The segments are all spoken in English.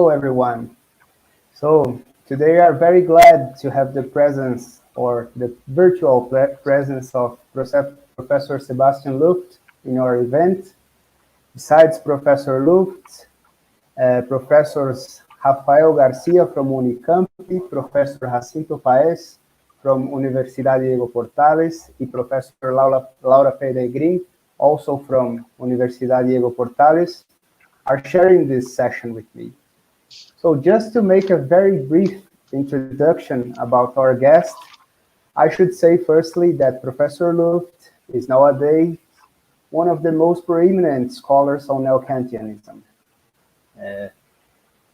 Hello, everyone. So today we are very glad to have the presence or the virtual presence of Professor Sebastian Luft in our event. Besides Professor Luft, Professors Rafael Garcia from Unicamp, Professor Jacinto Paes from Universidade Diego Portales, and Professor Laura Peregrin, also from Universidade Diego Portales, are sharing this session with me. So just to make a very brief introduction about our guest, I should say firstly that Professor Luft is nowadays one of the most preeminent scholars on Neokantianism.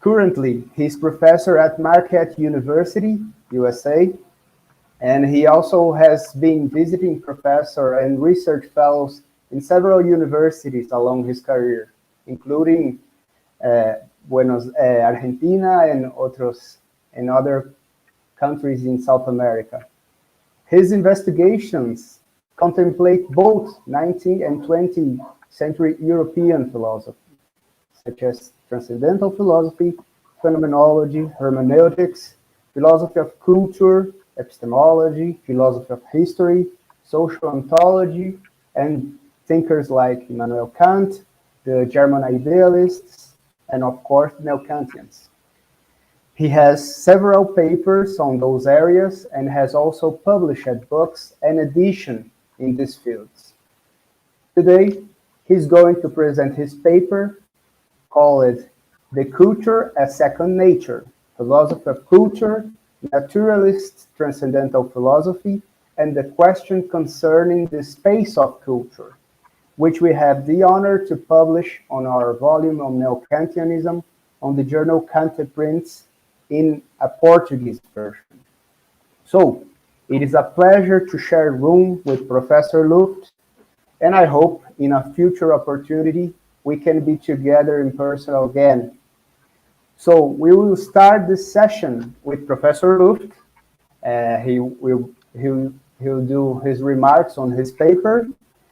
Currently, he's professor at Marquette University, USA, and he also has been visiting professor and research fellows in several universities along his career, including Argentina and other countries in South America. His investigations contemplate both 19th and 20th century European philosophy, such as Transcendental Philosophy, Phenomenology, Hermeneutics, Philosophy of Culture, Epistemology, Philosophy of History, Social Ontology, and thinkers like Immanuel Kant, the German idealists, and of course, Neokantians. He has several papers on those areas and has also published books and editions in these fields. Today, he's going to present his paper called The Culture as Second Nature, Philosophy of Culture, Naturalist Transcendental Philosophy, and the question concerning the space of culture, which we have the honor to publish on our volume on Neokantianism on the journal Kant Prints in a Portuguese version. So, it is a pleasure to share room with Professor Luft, and I hope in a future opportunity we can be together in person again. So, we will start this session with Professor Luft. He'll do his remarks on his paper,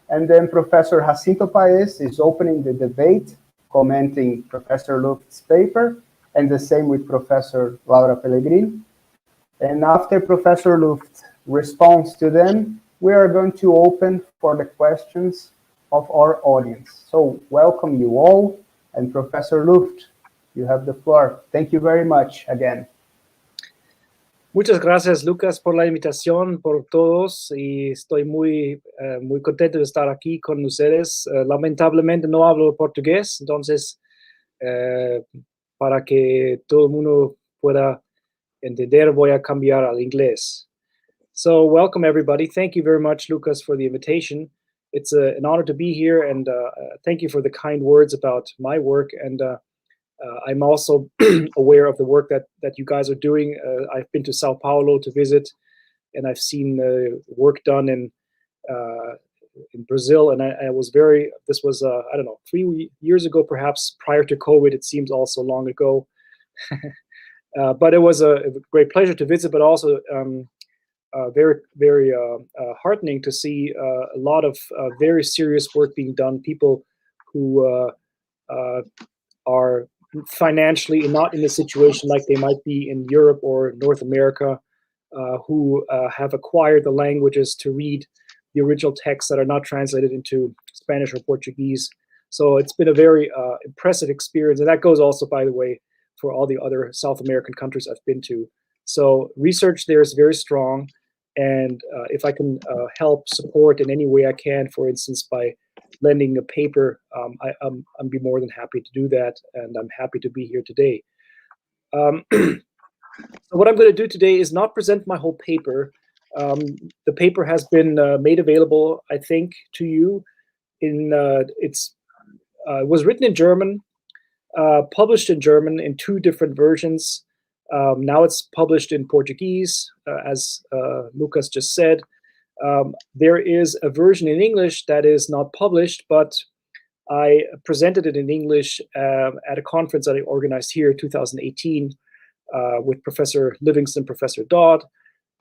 and then Professor Jacinto Paes is opening the debate, commenting Professor Luft's paper, and the same with Professor Laura Pellegrin. And after Professor Luft responds to them, we are going to open for the questions of our audience. So welcome you all, and Professor Luft, you have the floor. Thank you very much again. Muchas gracias, Lucas, por la invitación, por todos, y estoy muy contento de estar aquí con ustedes. Lamentablemente no hablo portugués, entonces para que todo el mundo pueda entender, voy a cambiar al inglés. So, welcome everybody. Thank you very much, Lucas, for the invitation. It's an honor to be here, and thank you for the kind words about my work. And I'm also aware of the work that you guys are doing. I've been to Sao Paulo to visit, and I've seen work done in Brazil. And I was this was, I don't know, 3 years ago, perhaps prior to COVID. It seems also long ago. But it was a great pleasure to visit, but also very, very heartening to see a lot of very serious work being done. People who are financially not in a situation like they might be in Europe or North America, who have acquired the languages to read the original texts that are not translated into Spanish or Portuguese. So it's been a very impressive experience. And that goes also, by the way, for all the other South American countries I've been to. So research there is very strong. And if I can help support in any way I can, for instance, by lending a paper, I'm be more than happy to do that, and I'm happy to be here today. So what I'm going to do today is not present my whole paper. The paper has been made available, I think, to you. It was written in German, published in German in 2 different versions. Now it's published in Portuguese, as Lucas just said. There is a version in English that is not published, but I presented it in English at a conference that I organized here in 2018 with Professor Livingston, Professor Dodd,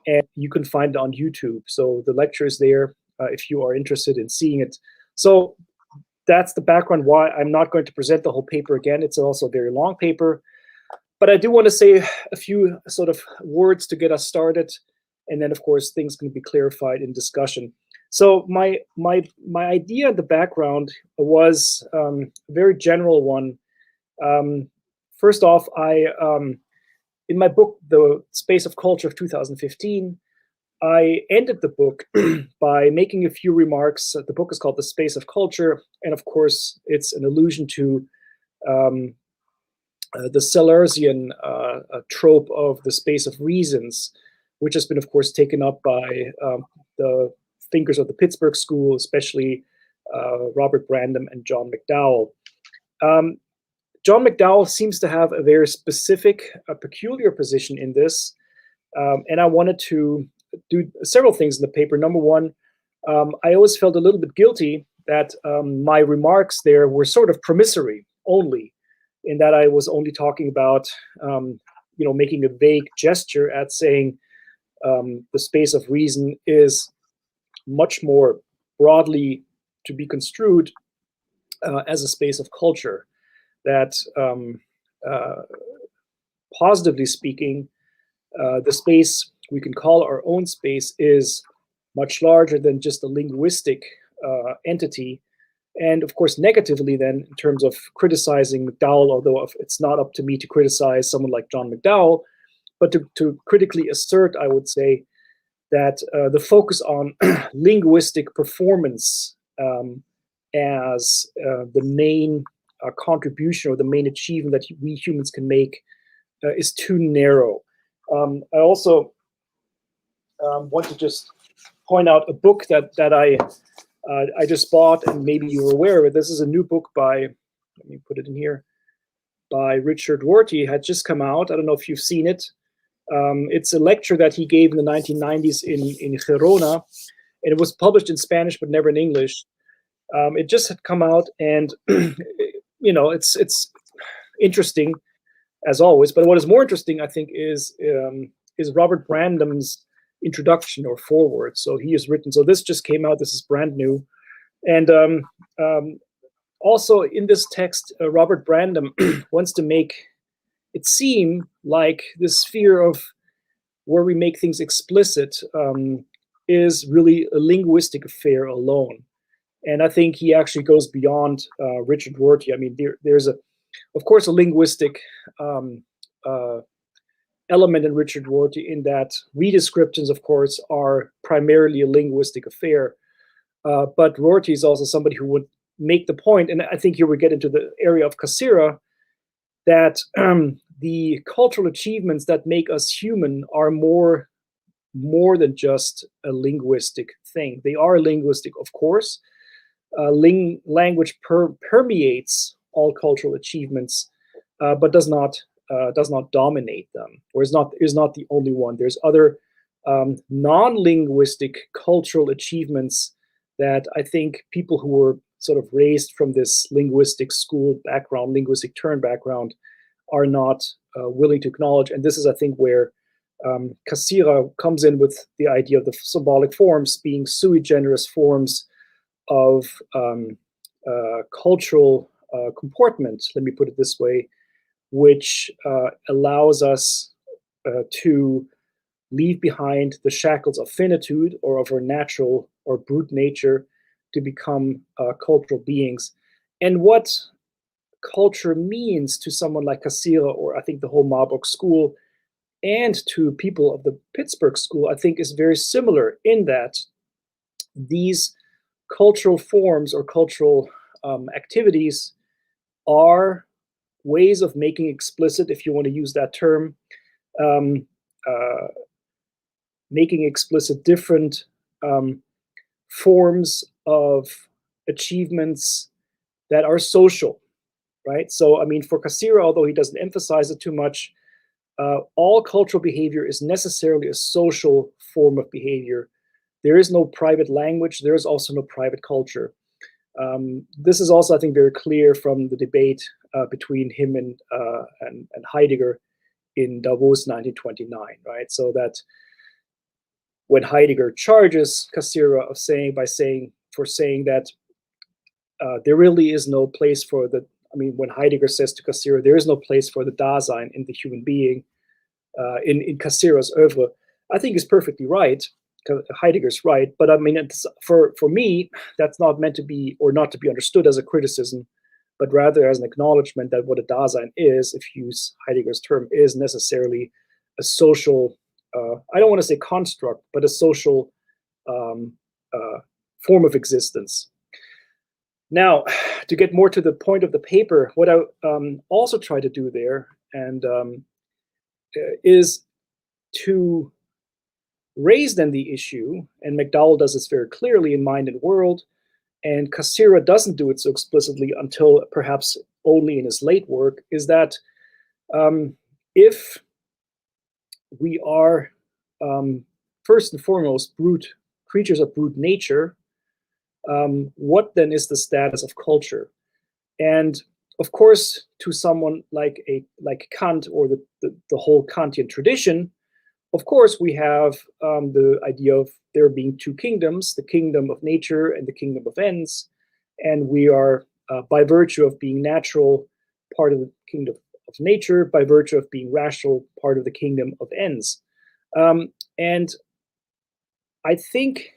and you can find it on YouTube. So the lecture is there if you are interested in seeing it. So that's the background why I'm not going to present the whole paper again. It's also a very long paper. But I do want to say a few sort of words to get us started, and then of course things can be clarified in discussion. So my idea, the background was a very general one. First off, in my book, The Space of Culture of 2015, I ended the book by making a few remarks. The book is called The Space of Culture, and of course, it's an allusion to the Sellersian trope of the space of reasons, which has been, of course, taken up by the thinkers of the Pittsburgh School, especially Robert Brandom and John McDowell. John McDowell seems to have a very specific, peculiar position in this, and I wanted to do several things in the paper. Number one, I always felt a little bit guilty that my remarks there were sort of promissory only, in that I was only talking about, making a vague gesture at saying the space of reason is much more broadly to be construed as a space of culture. That positively speaking, the space we can call our own space is much larger than just a linguistic entity. And of course, negatively then, in terms of criticizing McDowell, although it's not up to me to criticize someone like John McDowell, but to critically assert, I would say, that the focus on linguistic performance as the main contribution or the main achievement that we humans can make is too narrow. I also want to just point out a book that I just bought, and maybe you're aware of it. This is a new book by, let me put it in here, by Richard Rorty. It had just come out. I don't know if you've seen it. It's a lecture that he gave in the 1990s in Girona, and it was published in Spanish but never in English. It just had come out, and it's interesting as always. But what is more interesting, I think, is Robert Brandom's introduction or foreword. So he has written. So this just came out. This is brand new, and also in this text, Robert Brandom wants to make it seem like the sphere of where we make things explicit is really a linguistic affair alone. And I think he actually goes beyond Richard Rorty. I mean, there's of course, a linguistic element in Richard Rorty, in that redescriptions, of course, are primarily a linguistic affair. But Rorty is also somebody who would make the point, and I think here we get into the area of Cassirer, that the cultural achievements that make us human are more than just a linguistic thing. They are linguistic, of course. Language permeates all cultural achievements, but does not dominate them, or is not the only one. There's other non-linguistic cultural achievements that I think people who were sort of raised from this linguistic school background, linguistic turn background, are not willing to acknowledge. And this is, I think, where Cassirer comes in with the idea of the symbolic forms being sui generis forms of cultural comportment, let me put it this way, which allows us to leave behind the shackles of finitude or of our natural or brute nature to become cultural beings. And what culture means to someone like Cassirer, or I think the whole Marburg school, and to people of the Pittsburgh school, I think is very similar, in that these cultural forms or cultural activities are ways of making explicit, if you want to use that term, making explicit different forms of achievements that are social, right? So, I mean, for Cassirer, although he doesn't emphasize it too much, all cultural behavior is necessarily a social form of behavior. There is no private language. There is also no private culture. This is also, I think, very clear from the debate between him and Heidegger in Davos 1929, right? So that when Heidegger charges Cassirer of saying that there really is no place for the I mean, when Heidegger says to Cassirer, there is no place for the Dasein in the human being, in Cassirer's oeuvre, I think is perfectly right. Heidegger's right, but I mean, for me, that's not meant to be, or not to be understood as a criticism, but rather as an acknowledgement that what a Dasein is, if you use Heidegger's term, is necessarily a social, I don't want to say construct, but a social form of existence. Now, to get more to the point of the paper, what I also try to do there and is to raise then the issue, and McDowell does this very clearly in Mind and World, and Cassirer doesn't do it so explicitly until perhaps only in his late work, is that if we are first and foremost creatures of brute nature, what then is the status of culture? And of course, to someone like Kant or the whole Kantian tradition, of course, we have the idea of there being two kingdoms, the kingdom of nature and the kingdom of ends. And we are, by virtue of being natural, part of the kingdom of nature, by virtue of being rational, part of the kingdom of ends. And I think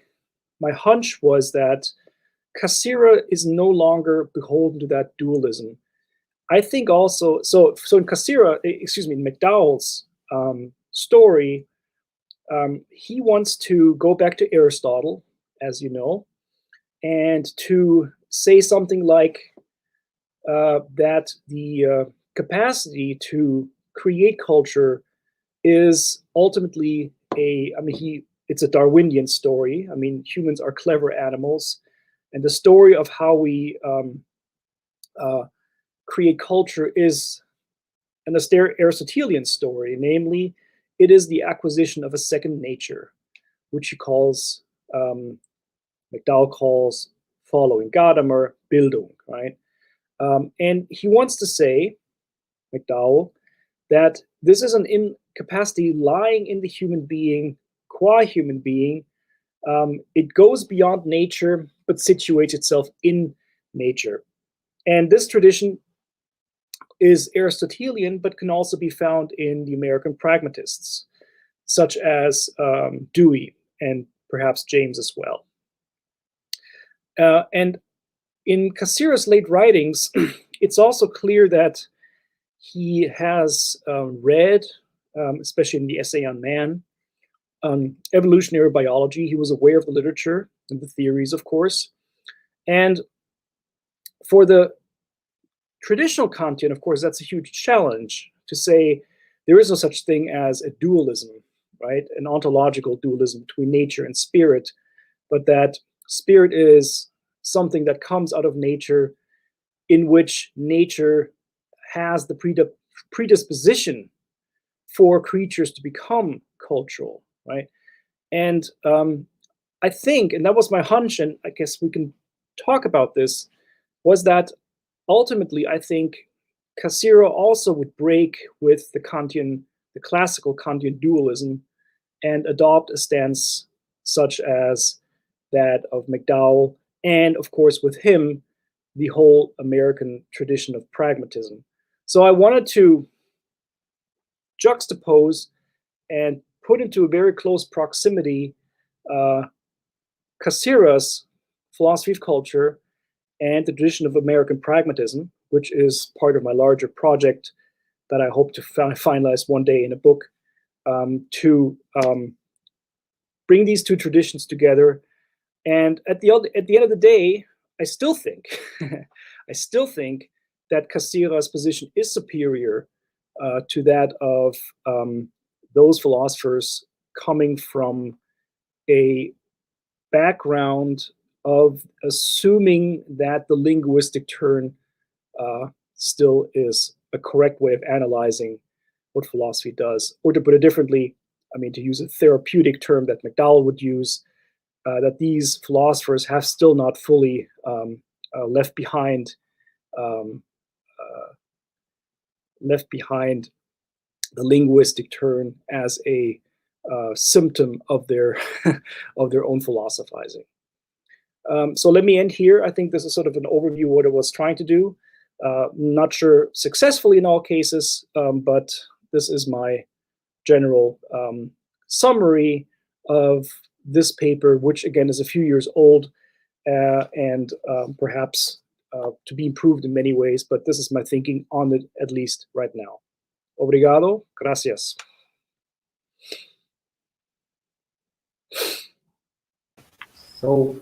my hunch was that Cassirer is no longer beholden to that dualism. I think also, so in Cassirer, in McDowell's story, he wants to go back to Aristotle, as you know, and to say something like that the capacity to create culture is ultimately it's a Darwinian story. I mean, humans are clever animals, and the story of how we create culture is an Aristotelian story, namely, it is the acquisition of a second nature, which he calls, McDowell calls, following Gadamer, Bildung, right? And he wants to say, McDowell, that this is an incapacity lying in the human being, qua human being. It goes beyond nature, but situates itself in nature. And this tradition is Aristotelian, but can also be found in the American pragmatists, such as Dewey and perhaps James as well. And in Cassirer's late writings, it's also clear that he has read, especially in the essay on man, evolutionary biology. He was aware of the literature and the theories, of course. And for the traditional Kantian, of course, that's a huge challenge to say there is no such thing as a dualism, right? An ontological dualism between nature and spirit, but that spirit is something that comes out of nature, in which nature has the predisposition for creatures to become cultural, right? And I think, and that was my hunch, and I guess we can talk about this, was that ultimately, I think Cassirer also would break with the classical Kantian dualism, and adopt a stance such as that of McDowell, and of course with him, the whole American tradition of pragmatism. So I wanted to juxtapose and put into a very close proximity Cassirer's philosophy of culture and the tradition of American pragmatism, which is part of my larger project that I hope to finalize one day in a book, to bring these two traditions together. And at the end of the day, I still think, that Cassirer's position is superior to that of those philosophers coming from a background of assuming that the linguistic turn still is a correct way of analyzing what philosophy does. Or to put it differently, I mean, to use a therapeutic term that McDowell would use, that these philosophers have still not fully left behind the linguistic turn as a symptom of their of their own philosophizing. So let me end here. I think this is sort of an overview of what I was trying to do. Not sure successfully in all cases, but this is my general summary of this paper, which again is a few years old and perhaps to be improved in many ways, but this is my thinking on it, at least right now. Obrigado, gracias. So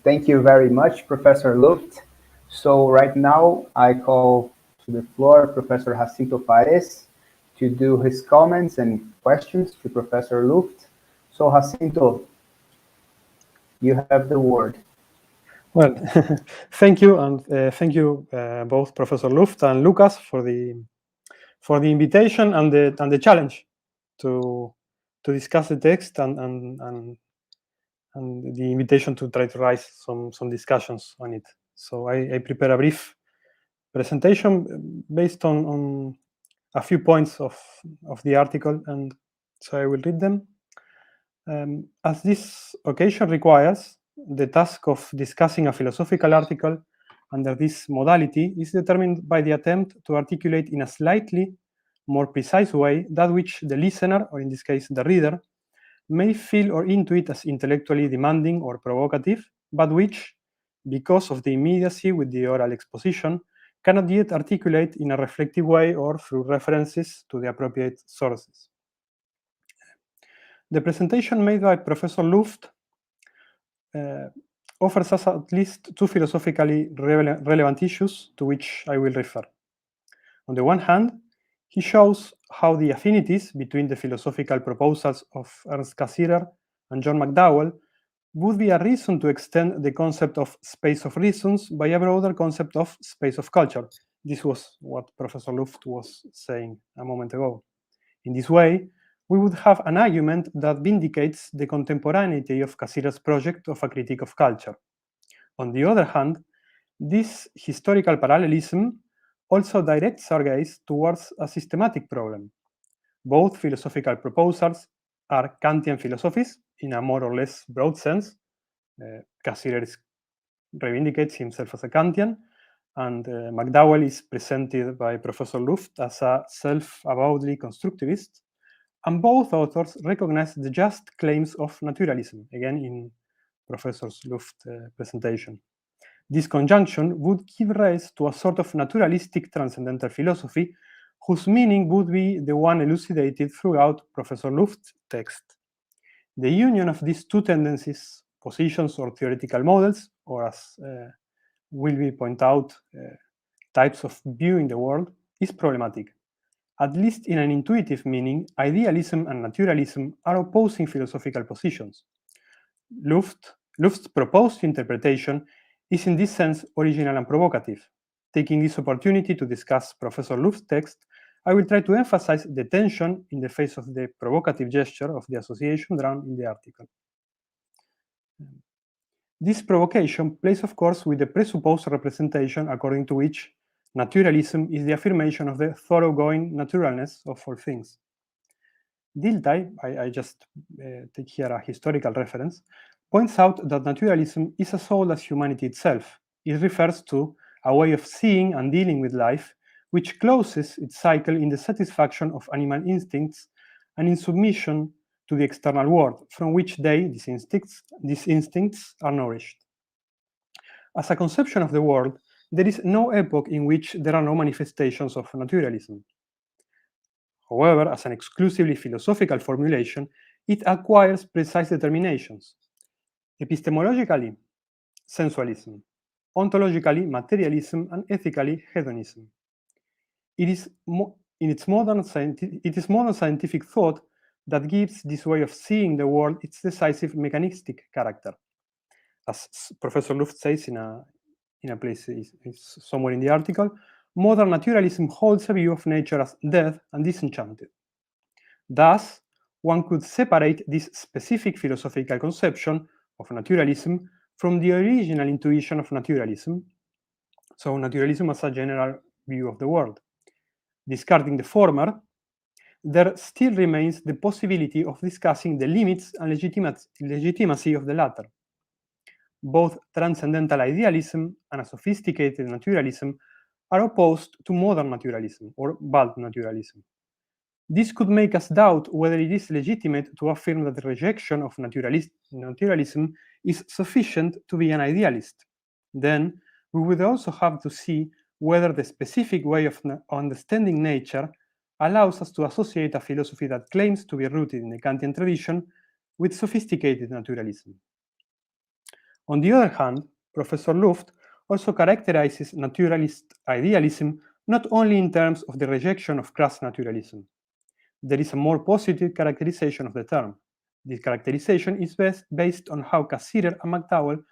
thank you very much, Professor Luft. So right now I call to the floor Professor Jacinto Paez to do his comments and questions to Professor Luft. So Jacinto, you have the word. Well, thank you, and thank you both Professor Luft and Lucas for the invitation and the challenge to discuss the text and the invitation to try to raise some discussions on it. So I prepare a brief presentation based on a few points of the article, and so I will read them. As this occasion requires, the task of discussing a philosophical article under this modality is determined by the attempt to articulate in a slightly more precise way that which the listener, or in this case the reader, may feel or intuit as intellectually demanding or provocative, but which, because of the immediacy with the oral exposition, cannot yet articulate in a reflective way or through references to the appropriate sources. The presentation made by Professor Luft offers us at least two philosophically relevant issues to which I will refer. On the one hand, he shows how the affinities between the philosophical proposals of Ernst Cassirer and John McDowell would be a reason to extend the concept of space of reasons by a broader concept of space of culture. This was what Professor Luft was saying a moment ago. In this way, we would have an argument that vindicates the contemporaneity of Cassirer's project of a critique of culture. On the other hand, this historical parallelism also directs our gaze towards a systematic problem. Both philosophical proposals are Kantian philosophies in a more or less broad sense. Cassirer reivindicates himself as a Kantian, and McDowell is presented by Professor Luft as a self-avowedly constructivist, and both authors recognize the just claims of naturalism, again in Professor Luft's presentation. This conjunction would give rise to a sort of naturalistic transcendental philosophy whose meaning would be the one elucidated throughout Professor Luft's text. The union of these two tendencies, positions or theoretical models, or as will be pointed out, types of viewing the world, is problematic. At least in an intuitive meaning, idealism and naturalism are opposing philosophical positions. Luft's proposed interpretation is in this sense original and provocative. Taking this opportunity to discuss Professor Luft's text, I will try to emphasize the tension in the face of the provocative gesture of the association drawn in the article. This provocation plays, of course, with the presupposed representation according to which naturalism is the affirmation of the thoroughgoing naturalness of all things. Dilthey, I just take here a historical reference, points out that naturalism is as old as humanity itself. It refers to a way of seeing and dealing with life which closes its cycle in the satisfaction of animal instincts and in submission to the external world, from which these instincts are nourished. As a conception of the world, there is no epoch in which there are no manifestations of naturalism. However, as an exclusively philosophical formulation, it acquires precise determinations. Epistemologically, sensualism. Ontologically, materialism, and ethically, hedonism. It is modern scientific thought that gives this way of seeing the world its decisive mechanistic character. As Professor Luft says in a place somewhere in the article, modern naturalism holds a view of nature as dead and disenchanted. Thus, one could separate this specific philosophical conception of naturalism from the original intuition of naturalism, so naturalism as a general view of the world. Discarding the former, there still remains the possibility of discussing the limits and legitimacy of the latter. Both transcendental idealism and a sophisticated naturalism are opposed to modern naturalism or bald naturalism. This could make us doubt whether it is legitimate to affirm that the rejection of naturalism is sufficient to be an idealist. Then we would also have to see whether the specific way of understanding nature allows us to associate a philosophy that claims to be rooted in the Kantian tradition with sophisticated naturalism. On the other hand, Professor Luft also characterizes naturalist idealism not only in terms of the rejection of crass naturalism. There is a more positive characterization of the term. This characterization is based on how Cassirer and McDowell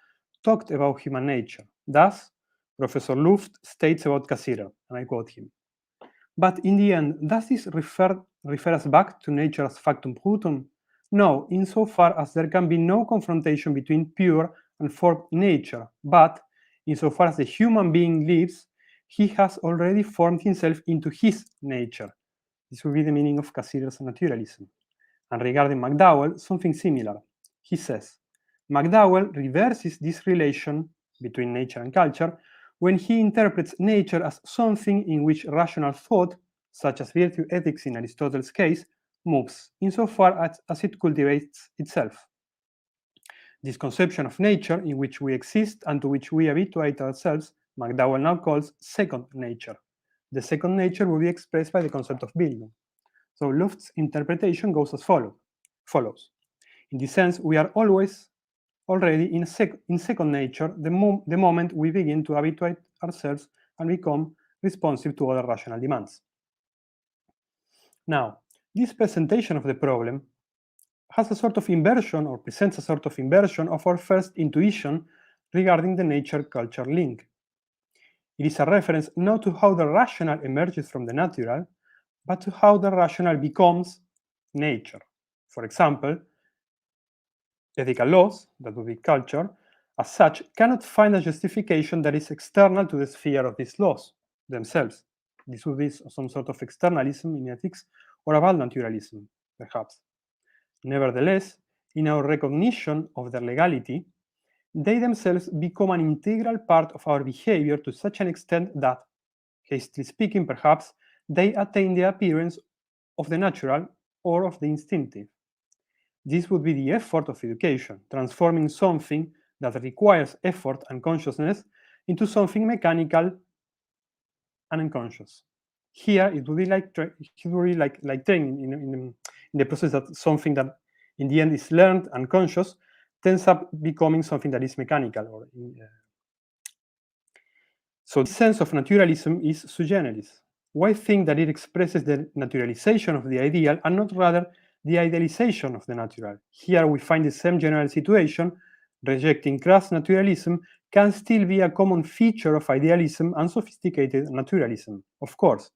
talked about human nature. Thus, Professor Luft states about Cassirer, and I quote him, "But in the end, does this refer us back to nature as factum brutum? No, insofar as there can be no confrontation between pure and formed nature, but insofar as the human being lives, he has already formed himself into his nature." This would be the meaning of Cassirer's naturalism. And regarding McDowell, something similar. He says, McDowell reverses this relation between nature and culture when he interprets nature as something in which rational thought, such as virtue ethics in Aristotle's case, moves, insofar as it cultivates itself. This conception of nature in which we exist and to which we habituate ourselves, McDowell now calls second nature. The second nature will be expressed by the concept of Bildung. So Luft's interpretation goes as follows. In this sense, we are always already in second nature the moment we begin to habituate ourselves and become responsive to other rational demands. Now, this presentation of the problem has a sort of inversion, or presents a sort of inversion of our first intuition regarding the nature-culture link. It is a reference not to how the rational emerges from the natural, but to how the rational becomes nature. For example, ethical laws, that would be culture, as such, cannot find a justification that is external to the sphere of these laws themselves. This would be some sort of externalism in ethics, or about naturalism, perhaps. Nevertheless, in our recognition of their legality, they themselves become an integral part of our behavior to such an extent that, hastily speaking perhaps, they attain the appearance of the natural or of the instinctive. This would be the effort of education, transforming something that requires effort and consciousness into something mechanical and unconscious. Here, it would be like training in the process that something that in the end is learned and conscious ends up becoming something that is mechanical. So the sense of naturalism is sui generis. Why think that it expresses the naturalization of the ideal and not rather the idealization of the natural? Here we find the same general situation. Rejecting crass naturalism can still be a common feature of idealism and sophisticated naturalism. Of course,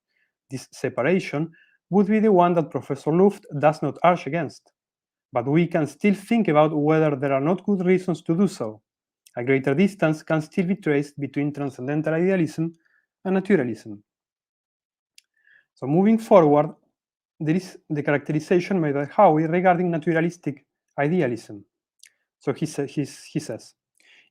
this separation would be the one that Professor Luft does not urge against. But we can still think about whether there are not good reasons to do so. A greater distance can still be traced between transcendental idealism and naturalism. So moving forward, there is the characterization made by Howie regarding naturalistic idealism. So he says,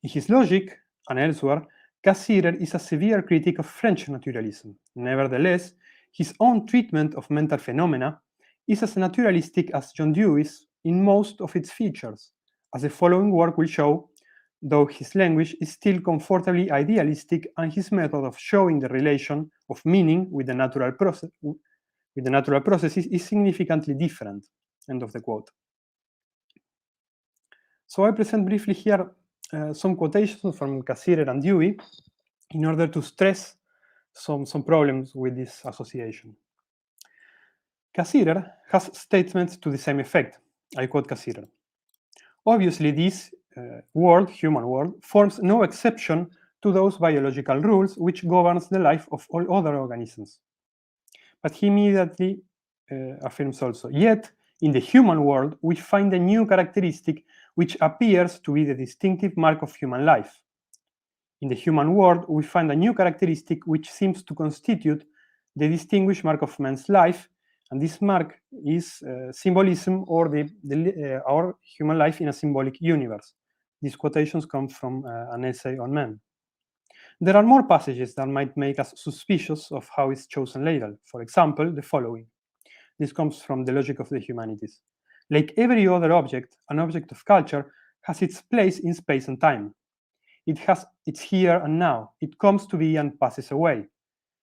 in his Logic and elsewhere, Cassirer is a severe critic of French naturalism. Nevertheless, his own treatment of mental phenomena is as naturalistic as John Dewey's in most of its features, as the following work will show, though his language is still comfortably idealistic and his method of showing the relation of meaning with the natural processes is significantly different. End of the quote. So I present briefly here some quotations from Cassirer and Dewey in order to stress some problems with this association. Cassirer has statements to the same effect. I quote Cassirer. Obviously, this world, human world, forms no exception to those biological rules which governs the life of all other organisms. But he immediately affirms also, yet, in the human world, we find a new characteristic which appears to be the distinctive mark of human life. In the human world, we find a new characteristic which seems to constitute the distinguished mark of man's life, and this mark is symbolism, or our human life in a symbolic universe. These quotations come from an essay on man. There are more passages that might make us suspicious of how is chosen label. For example, the following. This comes from the Logic of the Humanities. Like every other object, an object of culture has its place in space and time. It has its here and now. It comes to be and passes away.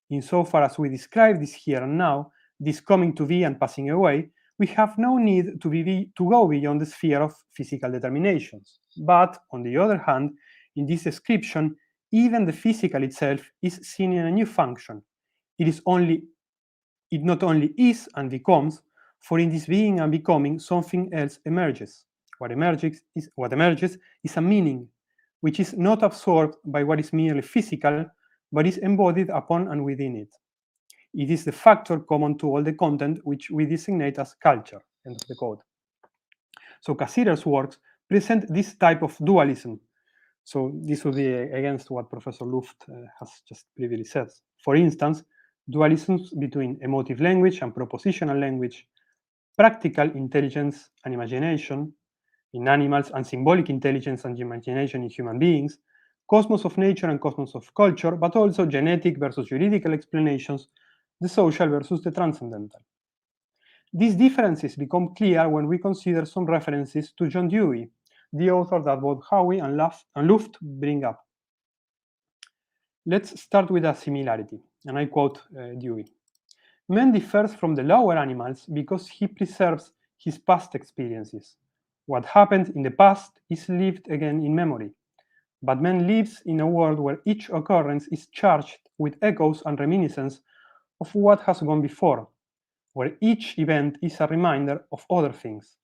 Insofar as we describe this here and now, this coming to be and passing away, we have no need to go beyond the sphere of physical determinations. But, on the other hand, in this description, even the physical itself is seen in a new function. It not only is and becomes, for in this being and becoming, something else emerges. What emerges is a meaning, which is not absorbed by what is merely physical, but is embodied upon and within it. It is the factor common to all the content which we designate as culture. End of the quote. So Cassider's works present this type of dualism. So this would be against what Professor Luft has just previously said. For instance, dualisms between emotive language and propositional language, practical intelligence and imagination in animals, and symbolic intelligence and imagination in human beings, cosmos of nature and cosmos of culture, but also genetic versus juridical explanations, the social versus the transcendental. These differences become clear when we consider some references to John Dewey, the author that both Howe and Luft bring up. Let's start with a similarity, and I quote Dewey. Man differs from the lower animals because he preserves his past experiences. What happened in the past is lived again in memory. But man lives in a world where each occurrence is charged with echoes and reminiscence of what has gone before, where each event is a reminder of other things.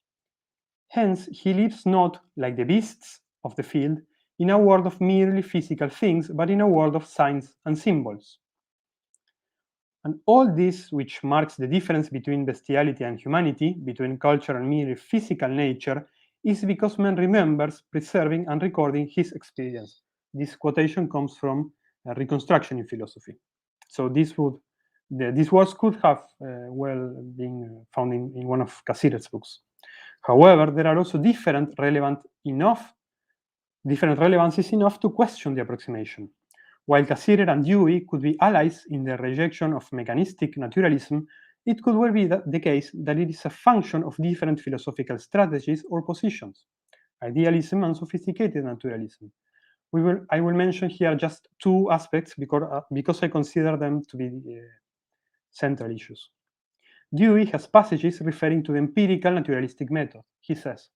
Hence, he lives not, like the beasts of the field, in a world of merely physical things, but in a world of signs and symbols. And all this, which marks the difference between bestiality and humanity, between culture and merely physical nature, is because man remembers, preserving, and recording his experience. This quotation comes from Reconstruction in Philosophy. So these words could have well been found in one of Cassider's books. However, there are also different relevancies enough to question the approximation. While Cassider and Dewey could be allies in their rejection of mechanistic naturalism, it could well be the case that it is a function of different philosophical strategies or positions, idealism and sophisticated naturalism. I will mention here just two aspects because I consider them to be central issues. Dewey has passages referring to the empirical naturalistic method. He says,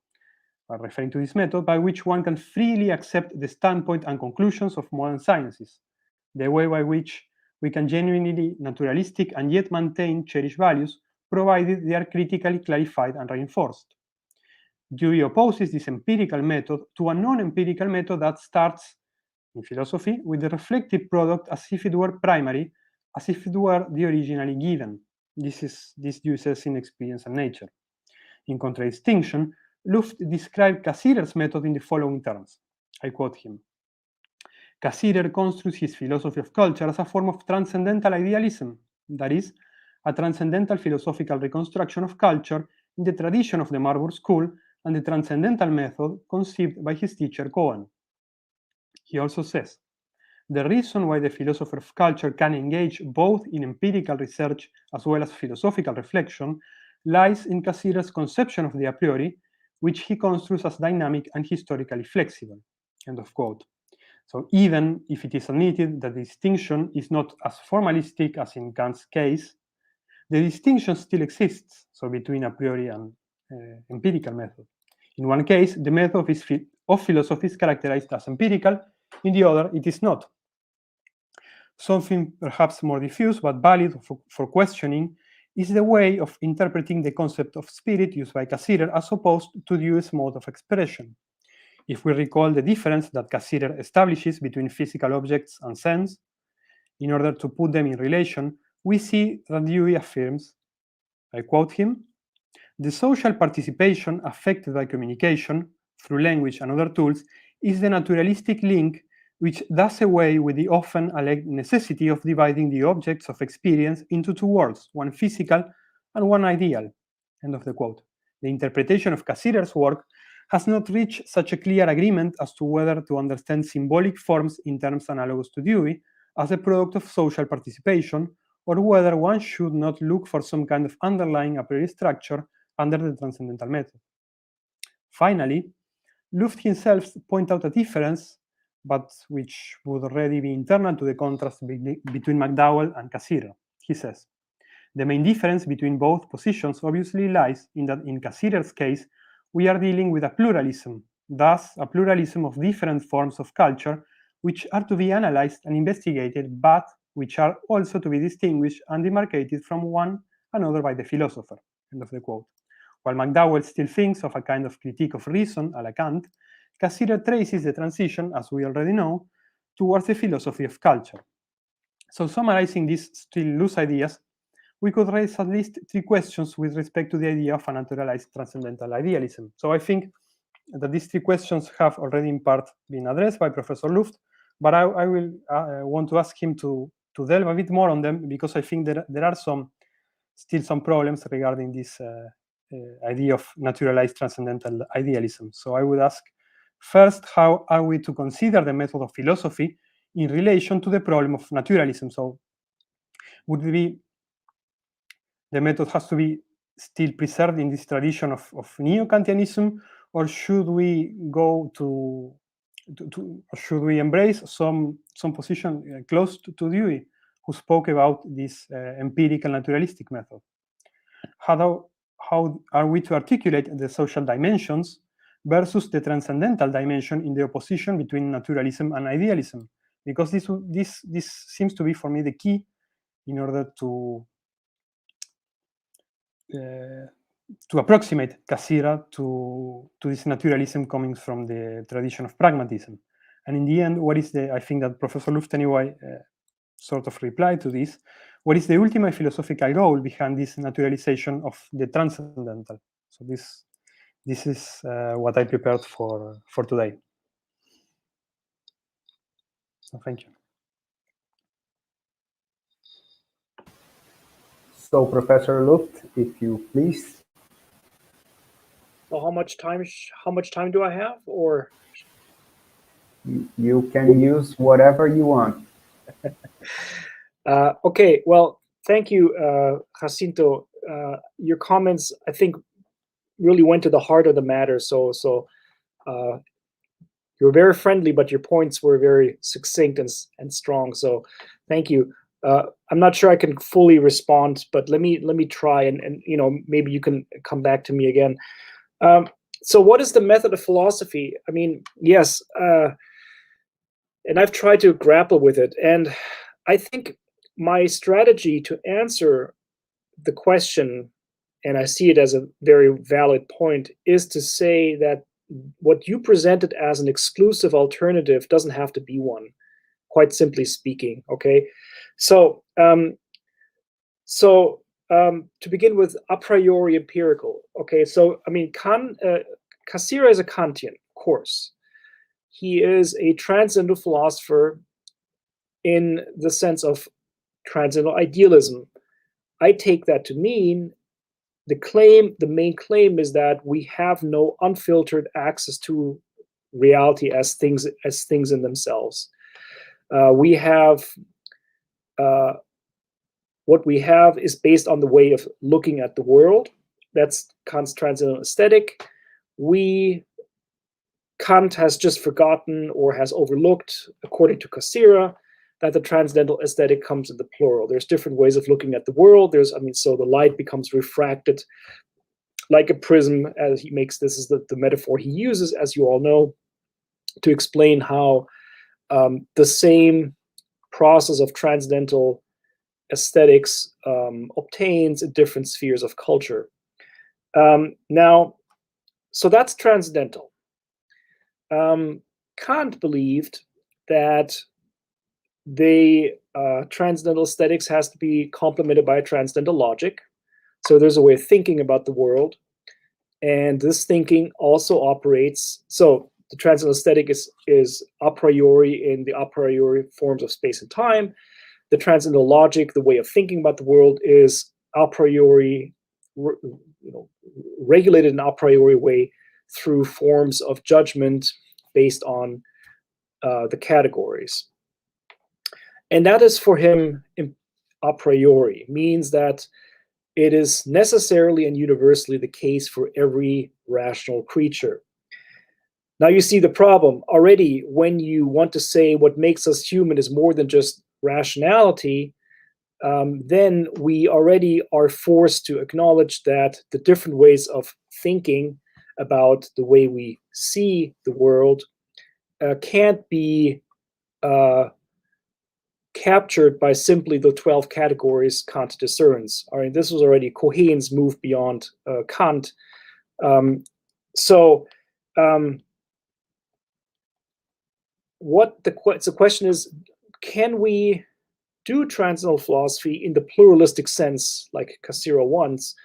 referring to this method by which one can freely accept the standpoint and conclusions of modern sciences, the way by which we can genuinely naturalistic and yet maintain cherished values, provided they are critically clarified and reinforced. Dewey opposes this empirical method to a non-empirical method that starts, in philosophy, with the reflective product as if it were primary, as if it were the originally given. This Dewey says in Experience and Nature. In contradistinction, Luft described Cassider's method in the following terms. I quote him. Cassider constructs his philosophy of culture as a form of transcendental idealism, that is, a transcendental philosophical reconstruction of culture in the tradition of the Marburg School and the transcendental method conceived by his teacher Cohen. He also says, the reason why the philosopher of culture can engage both in empirical research as well as philosophical reflection lies in Cassider's conception of the a priori, which he construes as dynamic and historically flexible. End of quote. So even if it is admitted that the distinction is not as formalistic as in Kant's case, the distinction still exists, so between a priori and empirical method. In one case, the method of philosophy is characterized as empirical, in the other, it is not. Something perhaps more diffuse but valid for questioning is the way of interpreting the concept of spirit used by Cassider as opposed to Dewey's mode of expression. If we recall the difference that Cassider establishes between physical objects and sense, in order to put them in relation, we see that Dewey affirms, I quote him, the social participation affected by communication, through language and other tools, is the naturalistic link which does away with the often alleged necessity of dividing the objects of experience into two worlds, one physical and one ideal. End of the quote. The interpretation of Cassider's work has not reached such a clear agreement as to whether to understand symbolic forms in terms analogous to Dewey as a product of social participation, or whether one should not look for some kind of underlying a priori structure under the transcendental method. Finally, Luft himself points out a difference, but which would already be internal to the contrast between McDowell and Cassirer. He says, the main difference between both positions obviously lies in that in Cassirer's case, we are dealing with a pluralism, thus a pluralism of different forms of culture, which are to be analyzed and investigated, but which are also to be distinguished and demarcated from one another by the philosopher. End of the quote. While McDowell still thinks of a kind of critique of reason a la Kant, Cassirer traces the transition, as we already know, towards the philosophy of culture. So summarizing these still loose ideas, we could raise at least 3 questions with respect to the idea of a naturalized transcendental idealism. So I think that these 3 questions have already in part been addressed by Professor Luft, but I will want to ask him to delve a bit more on them, because I think there are still some problems regarding this idea of naturalized transcendental idealism. So I would ask, first, how are we to consider the method of philosophy in relation to the problem of naturalism? So would it be the method has to be still preserved in this tradition of Neokantianism, or should we go to should we embrace some position close to Dewey, who spoke about this empirical naturalistic method? How are we to articulate the social dimensions versus the transcendental dimension in the opposition between naturalism and idealism? Because this seems to be, for me, the key in order to approximate Cassirer to this naturalism coming from the tradition of pragmatism. And in the end, what is I think that Professor Luft anyway sort of replied to this, what is the ultimate philosophical goal behind this naturalization of the transcendental? So this is what I prepared for today. So thank you. So, Professor Luft, if you please. Well, how much time do I have, or? You can use whatever you want. Okay, well, thank you, Jacinto. Your comments, I think, really went to the heart of the matter. So you were very friendly, but your points were very succinct and strong. So thank you. I'm not sure I can fully respond, but let me try, and maybe you can come back to me again. So what is the method of philosophy? I mean, yes, and I've tried to grapple with it, and I think my strategy to answer the question, and I see it as a very valid point, is to say that what you presented as an exclusive alternative doesn't have to be one, quite simply speaking. Okay, so to begin with, a priori empirical. Okay, so I mean, Cassirer is a Kantian, of course. He is a transcendental philosopher in the sense of transcendental idealism. I take that to mean the main claim is that we have no unfiltered access to reality as things in themselves. We have what we have is based on the way of looking at the world. That's Kant's transcendental aesthetic. Kant has just forgotten or has overlooked, according to Cassirer, that the transcendental aesthetic comes in the plural. There's different ways of looking at the world. So the light becomes refracted like a prism, as he makes. This is the metaphor he uses, as you all know, to explain how the same process of transcendental aesthetics obtains in different spheres of culture. Now, so that's transcendental. Kant believed that the transcendental aesthetics has to be complemented by a transcendental logic. So there's a way of thinking about the world, and this thinking also operates. So the transcendental aesthetic is a priori in the a priori forms of space and time. The transcendental logic, the way of thinking about the world, is a priori, regulated in a priori way through forms of judgment based on the categories. And that is for him a priori, means that it is necessarily and universally the case for every rational creature. Now you see the problem already. When you want to say what makes us human is more than just rationality, then we already are forced to acknowledge that the different ways of thinking about the way we see the world can't be captured by simply the 12 categories Kant discerns. I mean, this was already Cohen's move beyond Kant. What the question is, can we do transcendental philosophy in the pluralistic sense, like Cassirer wants,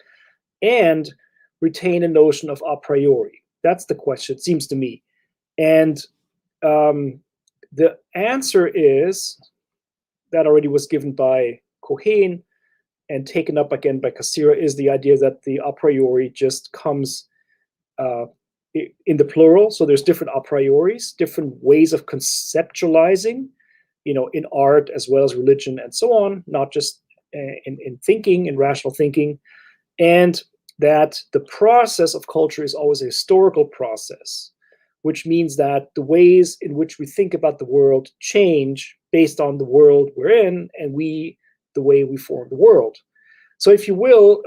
and retain a notion of a priori? That's the question, it seems to me. And the answer is, that already was given by Cohen and taken up again by Cassirer, is the idea that the a priori just comes in the plural. So there's different a prioris, different ways of conceptualizing, in art as well as religion and so on, not just in thinking, in rational thinking. And that the process of culture is always a historical process, which means that the ways in which we think about the world change based on the world we're in, and the way we form the world. So if you will,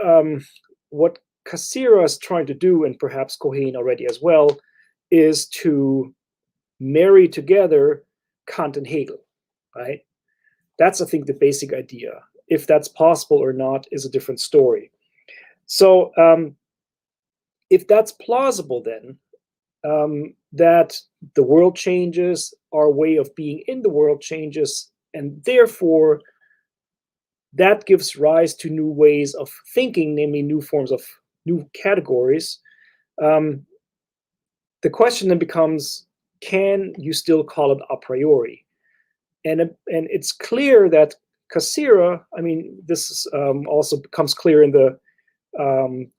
what Cassirer is trying to do, and perhaps Cohen already as well, is to marry together Kant and Hegel, right? That's, I think, the basic idea. If that's possible or not is a different story. So if that's plausible, then that the world changes, our way of being in the world changes, and therefore that gives rise to new ways of thinking, namely new forms of new categories. The question then becomes, can you still call it a priori? And it's clear that Cassirer, I mean, this is, also becomes clear in the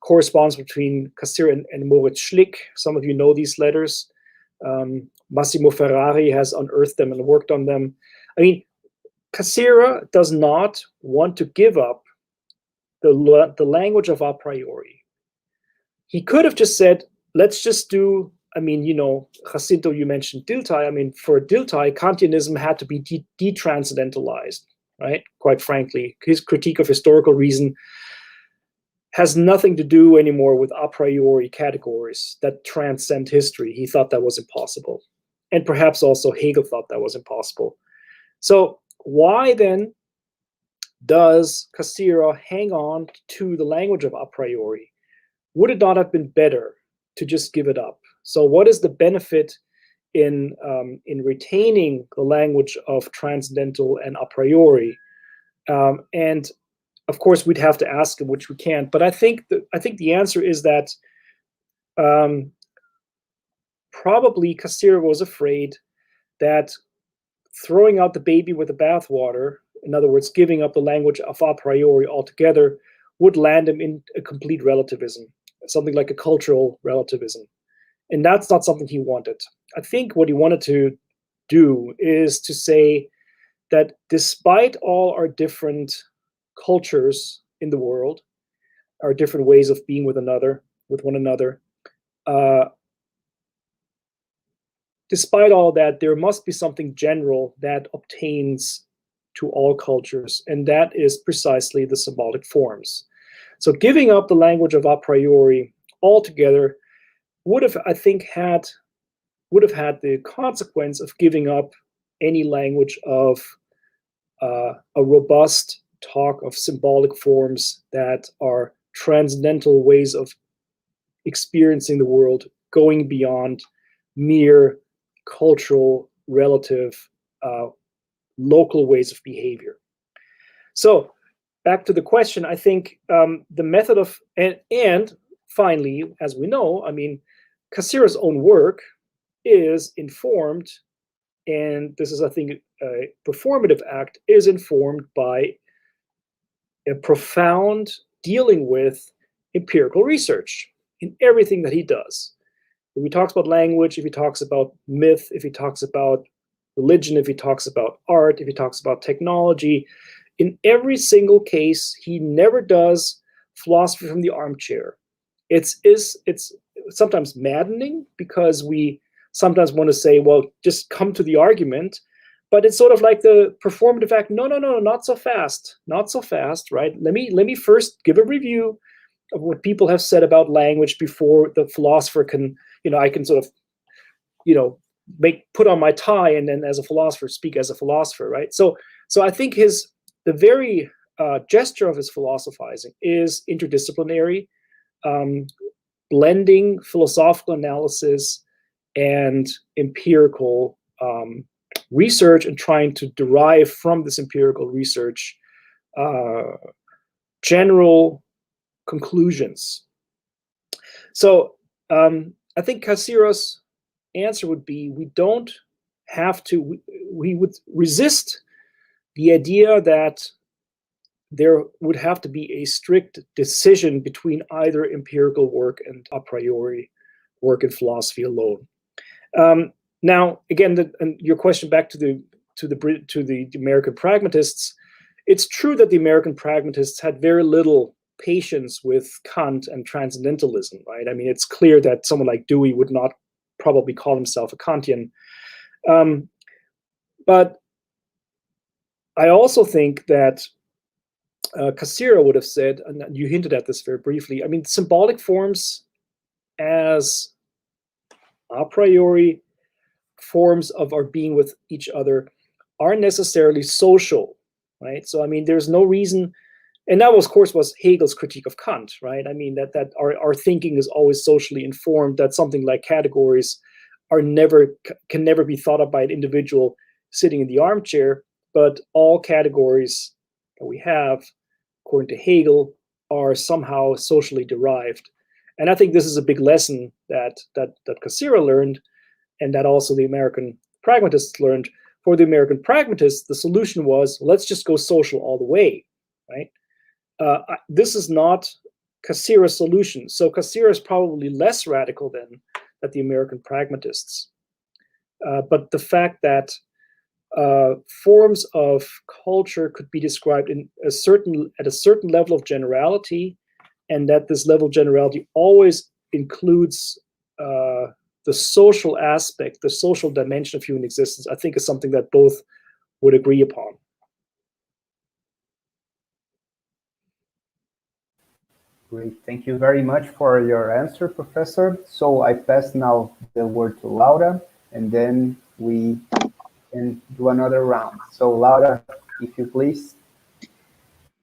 correspondence between Cassirer and Moritz Schlick. Some of you know these letters. Massimo Ferrari has unearthed them and worked on them. I mean, Cassirer does not want to give up the language of a priori. He could have just said, let's just do, I mean, Jacinto, you mentioned Dilthey. I mean, for Dilthey, Kantianism had to be detranscendentalized, right? Quite frankly, his critique of historical reason has nothing to do anymore with a priori categories that transcend history. He thought that was impossible. And perhaps also Hegel thought that was impossible. So why then does Cassirer hang on to the language of a priori? Would it not have been better to just give it up? So what is the benefit in retaining the language of transcendental and a priori? And of course, we'd have to ask him, which we can't. But I think the answer is that probably Cassirer was afraid that throwing out the baby with the bathwater, in other words, giving up the language of a priori altogether, would land him in a complete relativism, something like a cultural relativism. And that's not something he wanted. I think what he wanted to do is to say that despite all our different cultures in the world, our different ways of being with one another, despite all that, there must be something general that obtains to all cultures, and that is precisely the symbolic forms. So giving up the language of a priori altogether would have, I think, had the consequence of giving up any language of a robust talk of symbolic forms that are transcendental ways of experiencing the world, going beyond mere cultural, relative, local ways of behavior. So back to the question, I think the method of, and finally, as we know, I mean, Cassirer's own work is informed, and this is, I think, a performative act, is informed by a profound dealing with empirical research in everything that he does. If he talks about language, if he talks about myth, if he talks about religion, if he talks about art, if he talks about technology, in every single case, he never does philosophy from the armchair. It's sometimes maddening because we sometimes want to say, well, just come to the argument. But it's sort of like the performative act. No, not so fast, not so fast, right? Let me first give a review of what people have said about language before the philosopher can, I can sort of, put on my tie and then as a philosopher speak as a philosopher, right? So I think the very gesture of his philosophizing is interdisciplinary, blending philosophical analysis and empirical research, and trying to derive from this empirical research general conclusions. So I think Cassiro's answer would be, we don't have to, we would resist the idea that there would have to be a strict decision between either empirical work and a priori work in philosophy alone. Now, again, your question back to the American pragmatists, it's true that the American pragmatists had very little patience with Kant and transcendentalism, right? I mean, it's clear that someone like Dewey would not probably call himself a Kantian. But I also think that Cassiro would have said, and you hinted at this very briefly, I mean, symbolic forms as a priori forms of our being with each other aren't necessarily social, right? So, I mean, there's no reason, and that, of course, was Hegel's critique of Kant, right? I mean, that our thinking is always socially informed, that something like categories can never be thought of by an individual sitting in the armchair, but all categories that we have, according to Hegel, are somehow socially derived. And I think this is a big lesson that Cassiro learned, and that also the American pragmatists learned. For the American pragmatists, the solution was, let's just go social all the way, right? This is not Cassiro's solution. So Cassiro is probably less radical than the American pragmatists. But the fact that forms of culture could be described at a certain level of generality, and that this level of generality always includes the social aspect, the social dimension of human existence, I think is something that both would agree upon. Great, thank you very much for your answer, Professor. So I pass now the word to Laura, and then we can do another round. So Laura, if you please.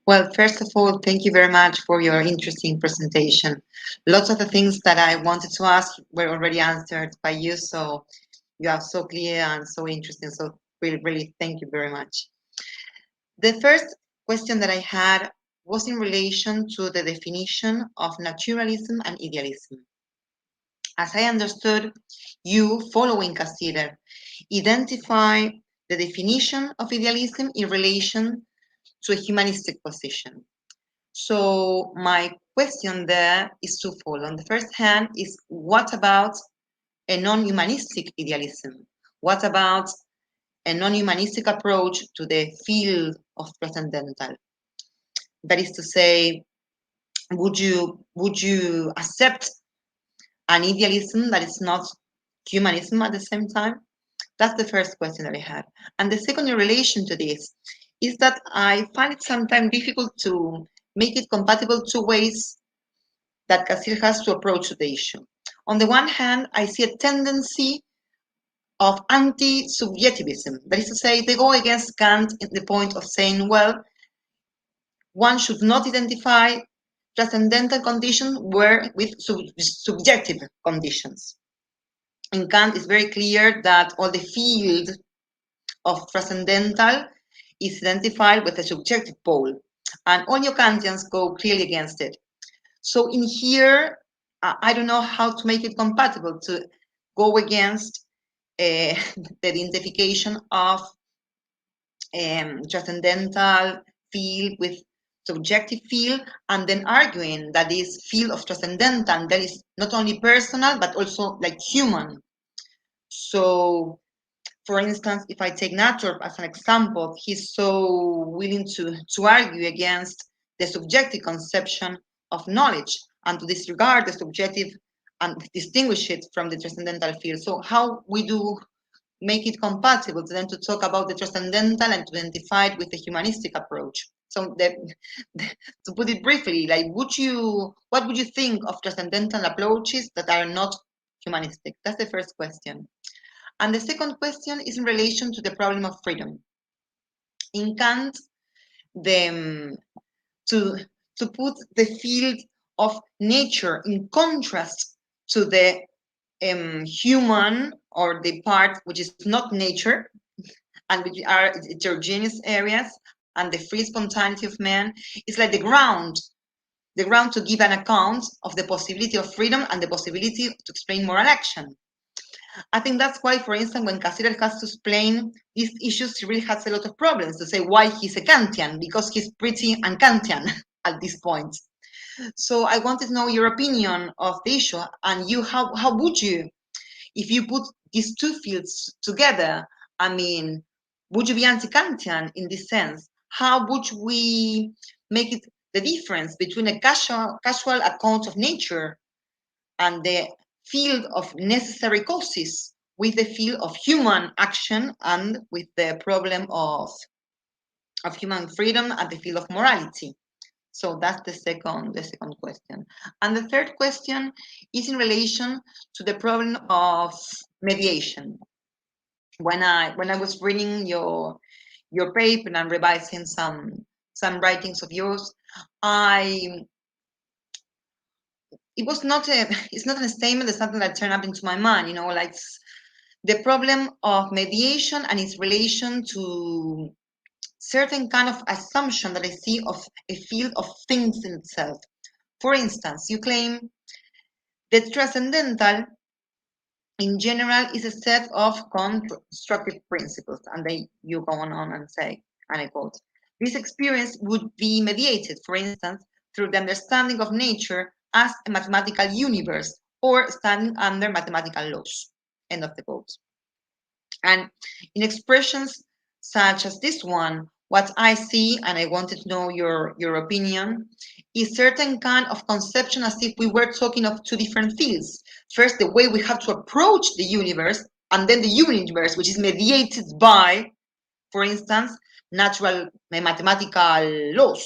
Well, first of all, thank you very much for your interesting presentation. Lots of the things that I wanted to ask were already answered by you, so you are so clear and so interesting. So really, really thank you very much. The first question that I had was in relation to the definition of naturalism and idealism. As I understood, you, following Cassiro, identify the definition of idealism in relation to a humanistic position. So my question there is twofold. On the first hand is, what about a non-humanistic idealism? What about a non-humanistic approach to the field of transcendental? That is to say, would you accept an idealism that is not humanism at the same time? That's the first question that I had. And the second in relation to this is that I find it sometimes difficult to make it compatible two ways that Cassiro has to approach the issue. On the one hand, I see a tendency of anti-subjectivism. That is to say, they go against Kant in the point of saying, well, one should not identify transcendental conditions with subjective conditions. In Kant, it's very clear that all the field of transcendental is identified with a subjective pole, and all Neokantians go clearly against it. So in here, I don't know how to make it compatible to go against the identification of transcendental field with subjective field, and then arguing that this field of transcendental that is not only personal but also like human. So, for instance, if I take Nature as an example, he's so willing to argue against the subjective conception of knowledge and to disregard the subjective and distinguish it from the transcendental field. So how we do make it compatible to then to talk about the transcendental and to identify it with the humanistic approach. So to put it briefly, like what would you think of transcendental approaches that are not humanistic? That's the first question. And the second question is in relation to the problem of freedom. In Kant, to put the field of nature in contrast to the human, or the part which is not nature, and which are heterogeneous areas, and the free spontaneity of man, is like the ground to give an account of the possibility of freedom and the possibility to explain moral action. I think that's why, for instance, when Cassirer has to explain these issues, he really has a lot of problems to say why he's a Kantian, because he's pretty un-Kantian at this point. So I wanted to know your opinion of the issue, and you, how would you, if you put these two fields together, I mean, would you be anti-Kantian in this sense? How would we make it the difference between a casual account of nature and the field of necessary causes with the field of human action and with the problem of human freedom and the field of morality? So that's the second question. And the third question is in relation to the problem of mediation. When I was reading your paper and revising some writings of yours, it's not a statement, it's something that turned up into my mind, like the problem of mediation and its relation to certain kind of assumption that I see of a field of things in itself. For instance, you claim that transcendental in general is a set of constructive principles, and you go on and say, and I quote, this experience would be mediated, for instance, through the understanding of nature as a mathematical universe or standing under mathematical laws, end of the quote. And in expressions such as this one, what I see, and I wanted to know your opinion, is certain kind of conception as if we were talking of two different fields. First, the way we have to approach the universe, and then the universe, which is mediated by, for instance, natural mathematical laws.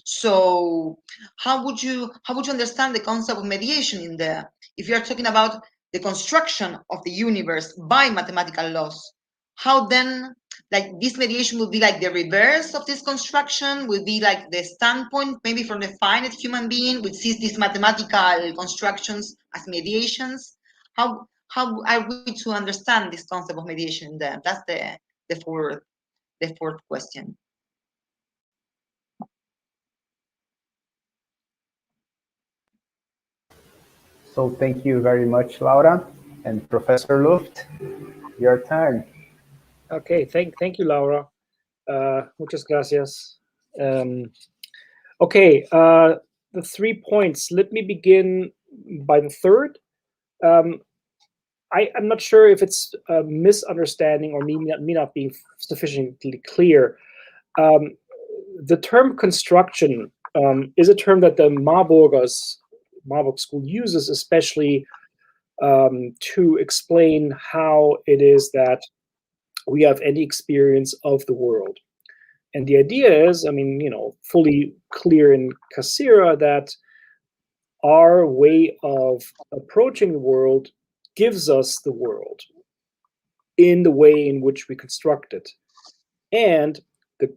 So how would you understand the concept of mediation in there? If you are talking about the construction of the universe by mathematical laws, how then, like, this mediation would be like the reverse of this construction, would be like the standpoint maybe from the finite human being, which sees these mathematical constructions as mediations? How are we to understand this concept of mediation in there? That's the fourth question. So thank you very much, Laura. And Professor Luft, your turn. Okay, thank you, Laura. Muchas gracias. Okay, the 3 points. Let me begin by the third. I'm not sure if it's a misunderstanding or me not being sufficiently clear. The term construction is a term that the Marburg school uses, especially to explain how it is that we have any experience of the world. And the idea is, fully clear in Cassirer that our way of approaching the world gives us the world in the way in which we construct it. And the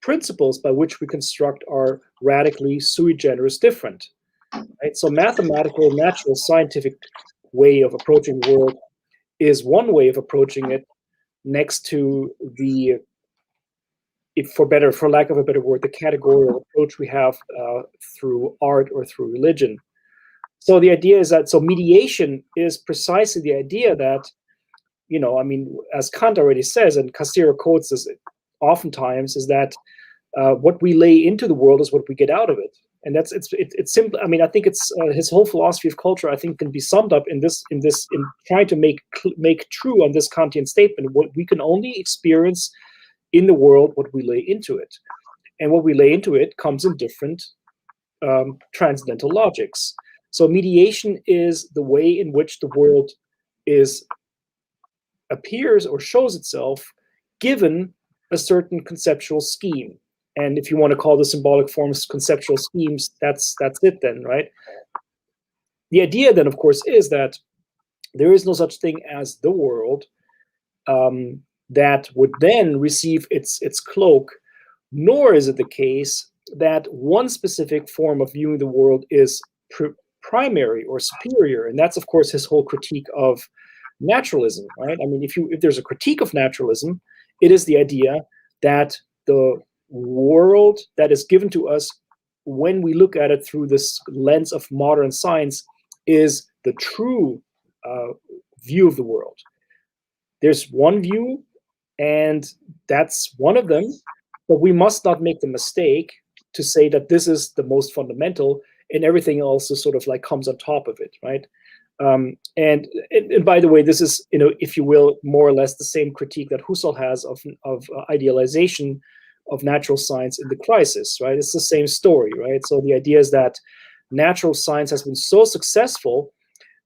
principles by which we construct are radically sui generis different. Right? So mathematical, natural, scientific way of approaching the world is one way of approaching it, next to the, for lack of a better word, the categorical approach we have through art or through religion. So the idea is that, mediation is precisely the idea that, as Kant already says, and Cassirer quotes this oftentimes, is that what we lay into the world is what we get out of it. And it's simple. I mean, I think it's his whole philosophy of culture, I think, can be summed up in trying to make true on this Kantian statement. What we can only experience in the world, what we lay into it, and what we lay into it comes in different transcendental logics. So mediation is the way in which the world appears or shows itself, given a certain conceptual scheme. And if you want to call the symbolic forms conceptual schemes, that's it then, right? The idea then, of course, is that there is no such thing as the world that would then receive its cloak, nor is it the case that one specific form of viewing the world is primary or superior. And that's, of course, his whole critique of naturalism, right? I mean, if there's a critique of naturalism, it is the idea that the world that is given to us when we look at it through this lens of modern science is the true view of the world. There's one view, and that's one of them, but we must not make the mistake to say that this is the most fundamental and everything else is sort of like comes on top of it, right? And by the way, this is, if you will, more or less the same critique that Husserl has of idealization of natural science in The Crisis, right? It's the same story, right? So the idea is that natural science has been so successful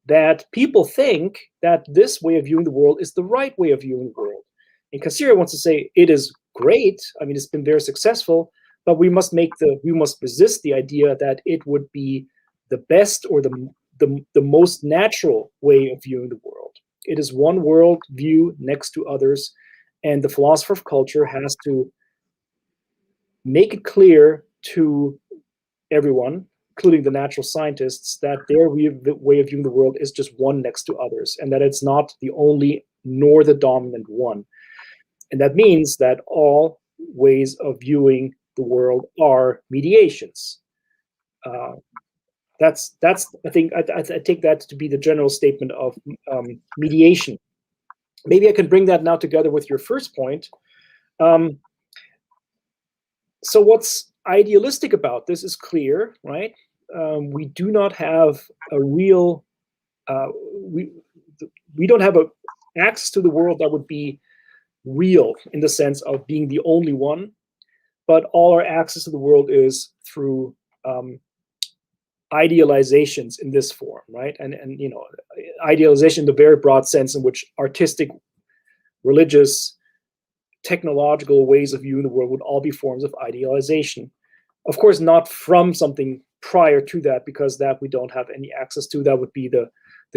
that people think that this way of viewing the world is the right way of viewing the world. And Cassirer wants to say it is great. I mean, it's been very successful, but we must resist the idea that it would be the best or the most natural way of viewing the world. It is one world view next to others, and the philosopher of culture has to make it clear to everyone, including the natural scientists, that their way of viewing the world is just one next to others, and that it's not the only nor the dominant one. And that means that all ways of viewing the world are mediations. That's I think I take that to be the general statement of mediation. Maybe I can bring that now together with your first point. So what's idealistic about this is clear, right? We do not have a real, we don't have access to the world that would be real in the sense of being the only one, but all our access to the world is through idealizations in this form, right? And idealization in the very broad sense in which artistic, religious, technological ways of viewing the world would all be forms of idealization. Of course, not from something prior to that, because that we don't have any access to. That would be the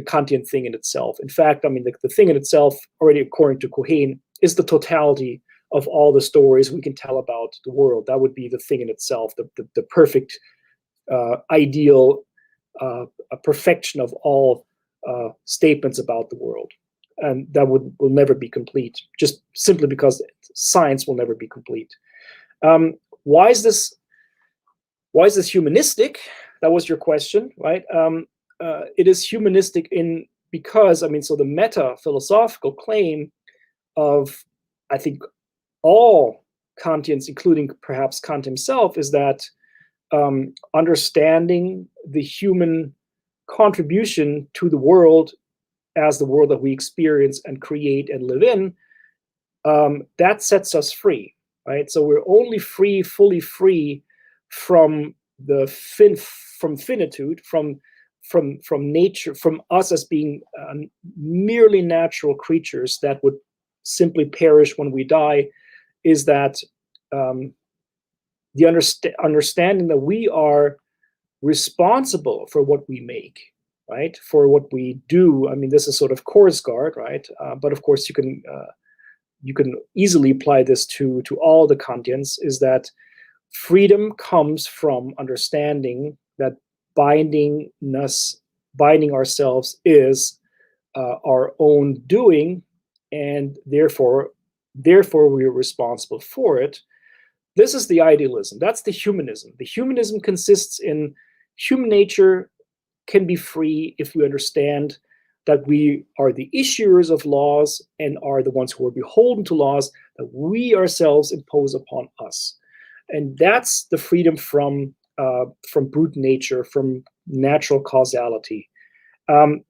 Kantian thing in itself. In fact, I mean, the thing in itself, already according to Cohen, is the totality of all the stories we can tell about the world. That would be the thing in itself, the perfect, ideal, a perfection of all statements about the world. And that will never be complete, just simply because science will never be complete. Why is this humanistic? That was your question, right? It is humanistic because, I mean, so the meta-philosophical claim of, I think, all Kantians, including perhaps Kant himself, is that understanding the human contribution to the world as the world that we experience and create and live in, that sets us free, right? So we're only free, fully free from from finitude, from nature, from us as being merely natural creatures that would simply perish when we die, is that the understanding that we are responsible for what we make, right? For what we do. I mean, this is sort of Korsgaard, right? But of course, you can easily apply this to all the Kantians, is that freedom comes from understanding that binding ourselves is our own doing, and therefore we are responsible for it. This is the idealism. That's the humanism. The humanism consists in human nature can be free if we understand that we are the issuers of laws and are the ones who are beholden to laws that we ourselves impose upon us. And that's the freedom from brute nature, from natural causality.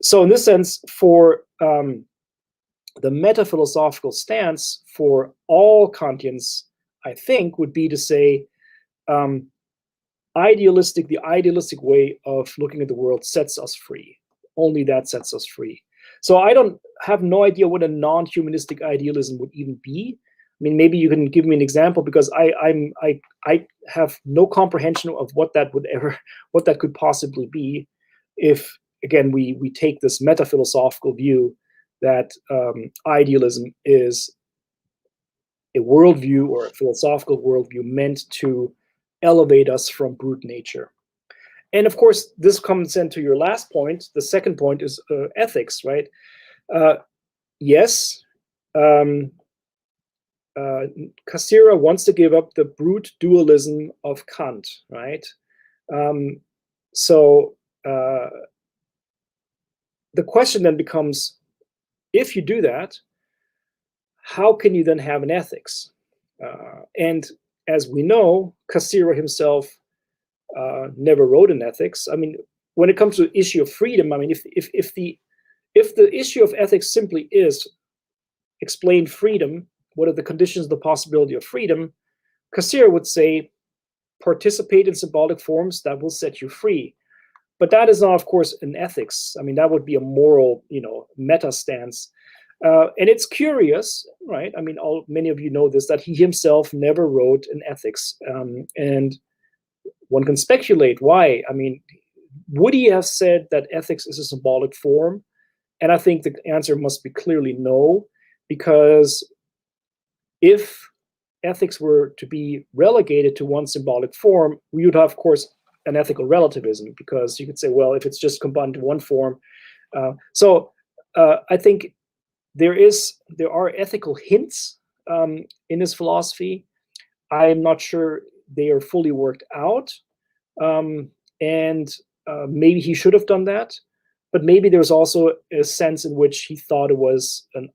So in this sense, for the meta-philosophical stance for all Kantians, I think, would be to say, the idealistic way of looking at the world sets us free. Only that sets us free. So I have no idea what a non-humanistic idealism would even be. I mean, maybe you can give me an example, because I have no comprehension of what that could possibly be, if again we take this meta-philosophical view that idealism is a worldview or a philosophical worldview meant to elevate us from brute nature. And of course, this comes into your last point. The second point is ethics, right? Yes, Cassirer wants to give up the brute dualism of Kant, right? So the question then becomes, if you do that, how can you then have an ethics? And as we know, Cassirer himself never wrote an ethics. I mean, when it comes to the issue of freedom, I mean, if the issue of ethics simply is explain freedom, what are the conditions of the possibility of freedom, Cassirer would say, participate in symbolic forms that will set you free. But that is not, of course, an ethics. I mean, that would be a moral, meta stance. And it's curious, right? I mean, many of you know this, that he himself never wrote an ethics. And one can speculate why. I mean, would he have said that ethics is a symbolic form? And I think the answer must be clearly no, because if ethics were to be relegated to one symbolic form, we would have, of course, an ethical relativism, because you could say, well, if it's just combined to one form. So I think there are ethical hints in his philosophy. I'm not sure they are fully worked out. And maybe he should have done that. But maybe there's also a sense in which he thought it was an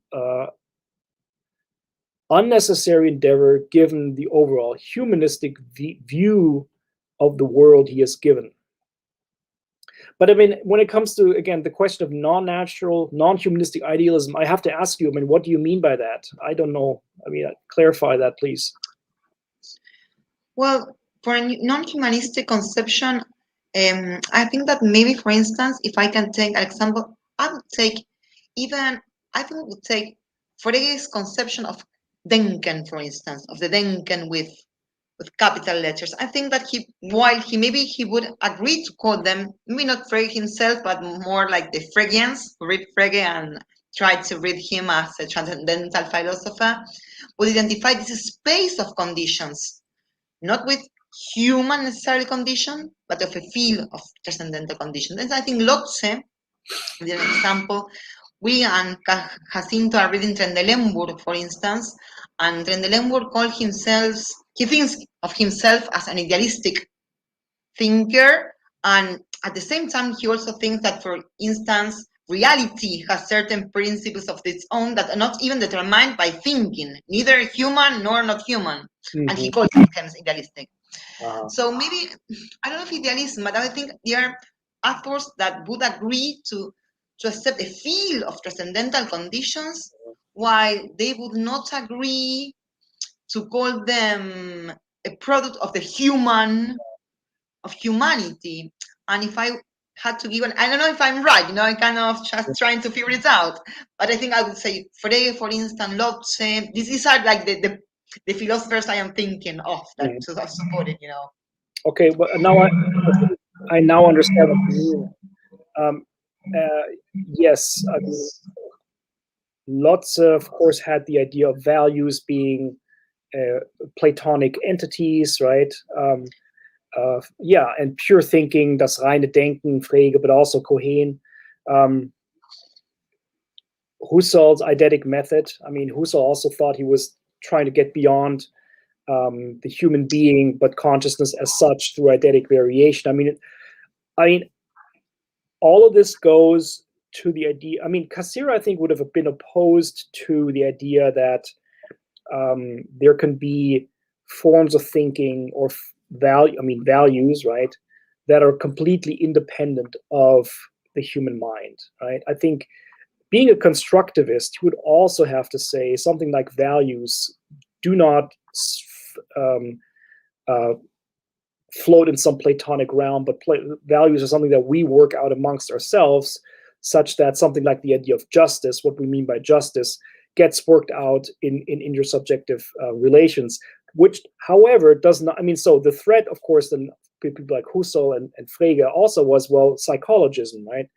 unnecessary endeavor given the overall humanistic view of the world he has given. But I mean, when it comes to, again, the question of non-natural, non-humanistic idealism, I have to ask you, I mean, what do you mean by that? I don't know. I mean, clarify that, please. Well, for a non-humanistic conception, I think that maybe, for instance, if I can take an example, I would take Frege's conception of Denken, for instance, of the Denken with capital letters. I think that while he would agree to call them, maybe not Frege himself, but more like the Fregians who read Frege and try to read him as a transcendental philosopher, would identify this space of conditions, not with human necessary condition, but of a field of transcendental conditions. And I think Lotze, as an example, we and Jacinto are reading Trendelenburg, for instance, and Trendelenburg he thinks of himself as an idealistic thinker, and at the same time, he also thinks that, for instance, reality has certain principles of its own that are not even determined by thinking, neither human nor not human, and he calls them idealistic. So maybe, I don't know if idealism, but I think there are authors that would agree to accept a field of transcendental conditions, while they would not agree to call them a product of the humanity. And if I had to give I don't know if I'm right, I'm kind of just trying to figure it out, but I think I would say Frege, for instance, Lotze, these are like the philosophers I am thinking of that have supported, Okay, but now I now understand what you mean. Yes, I mean, Lotze, of course, had the idea of values being Platonic entities, right? And pure thinking, das reine Denken, Frege, but also Cohen. Husserl's eidetic method. I mean, Husserl also thought he was trying to get beyond the human being, but consciousness as such through eidetic variation. I mean, all of this goes to the idea. I mean, Cassirer, I think, would have been opposed to the idea that there can be forms of thinking or values, right, that are completely independent of the human mind, right? I think being a constructivist, you would also have to say something like values do not float in some Platonic realm, but values are something that we work out amongst ourselves, such that something like the idea of justice, what we mean by justice, gets worked out in intersubjective relations, which, however, does not, so the threat, of course, then people like Husserl and Frege also was, well, psychologism, right?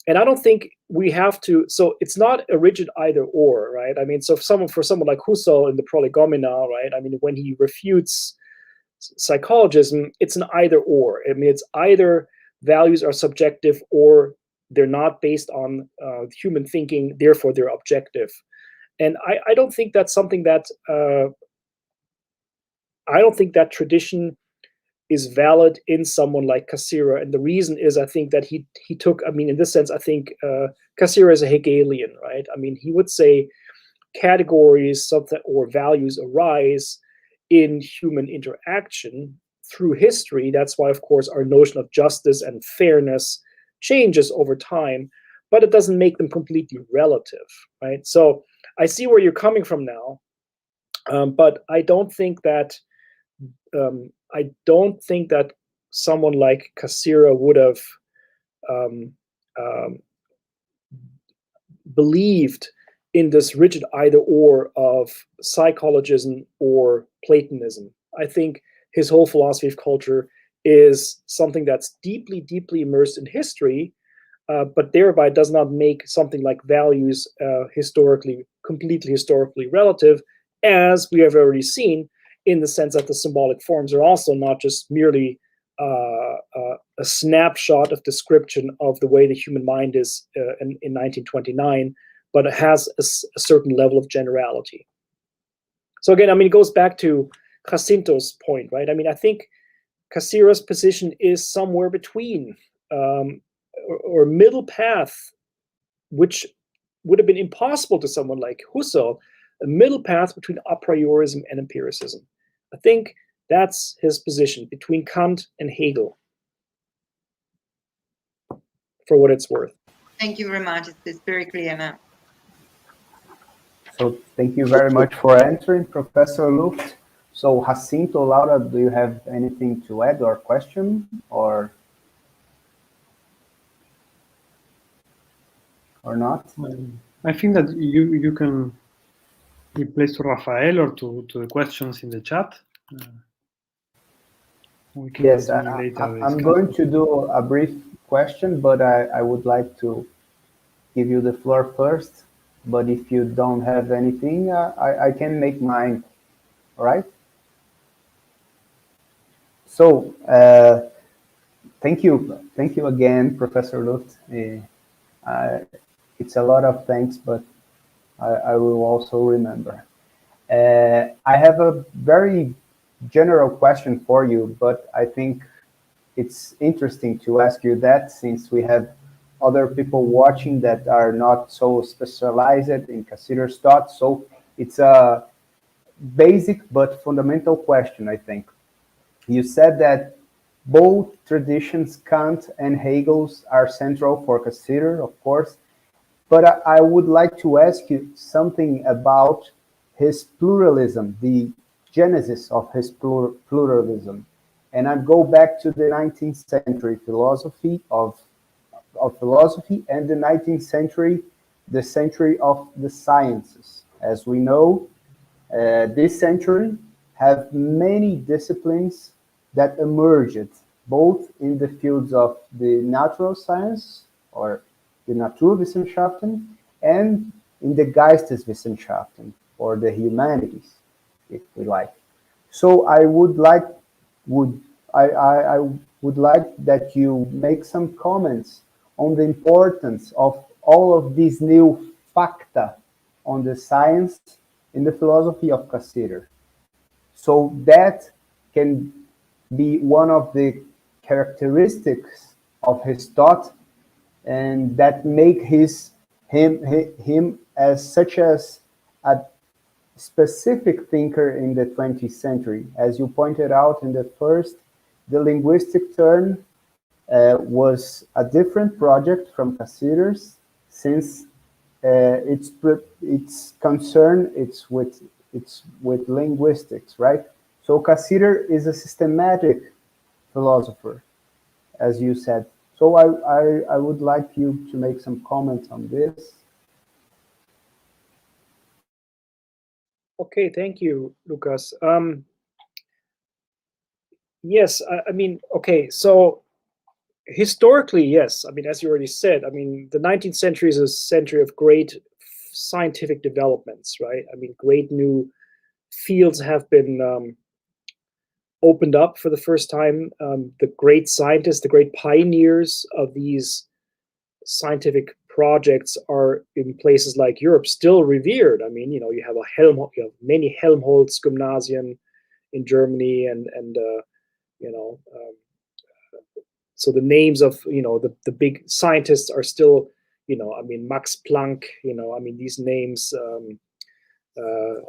And I don't think we have to, so it's not a rigid either or, right? So for someone like Husserl in the Prolegomena, right? When he refutes psychologism, it's an either or. It's either values are subjective or they're not based on human thinking, therefore they're objective. And I don't think that's something that, I don't think that tradition is valid in someone like Cassirer. And the reason is, I think that he took, in this sense, I think Cassirer is a Hegelian, right? He would say categories or values arise in human interaction through history. That's why, of course, our notion of justice and fairness changes over time, but it doesn't make them completely relative, right? So I see where you're coming from now, but I don't think that someone like Cassirer would have believed in this rigid either or of psychologism or Platonism. I think his whole philosophy of culture is something that's deeply, deeply immersed in history, but thereby does not make something like values completely historically relative, as we have already seen, in the sense that the symbolic forms are also not just merely a snapshot of description of the way the human mind is in 1929, but it has a certain level of generality. So again, it goes back to Jacinto's point, right? I think Cassirer's position is somewhere between or middle path, which would have been impossible to someone like Husserl, a middle path between a priorism and empiricism. I think that's his position between Kant and Hegel, for what it's worth. Thank you very much. It's very clear now. So thank you very much for answering, Professor Luft. So Jacinto, Laura, do you have anything to add or question or not? I think that you can replace to Rafael or to the questions in the chat. We can Yes, continue later. I'm going to do a brief question, but I would like to give you the floor first. But if you don't have anything, I can make mine. All right. So thank you again, Professor Luft. It's a lot of thanks, but I will also remember. I have a very general question for you, but I think it's interesting to ask you that, since we have other people watching that are not so specialized in Cassirer's thought. So it's a basic but fundamental question, I think. You said that both traditions, Kant and Hegel's, are central for Cassirer, of course, but I would like to ask you something about his pluralism, the genesis of his pluralism. And I go back to the 19th century philosophy of philosophy and the 19th century, the century of the sciences. As we know, this century have many disciplines that emerged, both in the fields of the natural science or the Naturwissenschaften and in the Geisteswissenschaften or the humanities, if we like. So I would like that you make some comments on the importance of all of these new facta on the science in the philosophy of Cassirer. So that can be one of the characteristics of his thought, and that make him as such as a specific thinker in the 20th century. As you pointed out in the first, the linguistic turn was a different project from Cassider's, since its concern it's with linguistics, right? So Cassider is a systematic philosopher, as you said. So I would like you to make some comments on this. Okay, thank you, Lucas. Yes, I mean, okay, so historically, yes. I mean, as you already said, I mean, the 19th century is a century of great scientific developments, right? I mean, great new fields have been opened up for the first time. The great scientists, the great pioneers of these scientific projects are in places like Europe still revered. I mean, you know, you have many Helmholtz Gymnasien in Germany, and you know, so the names of, you know, the big scientists are still, you know, I mean, Max Planck, you know, I mean, these names,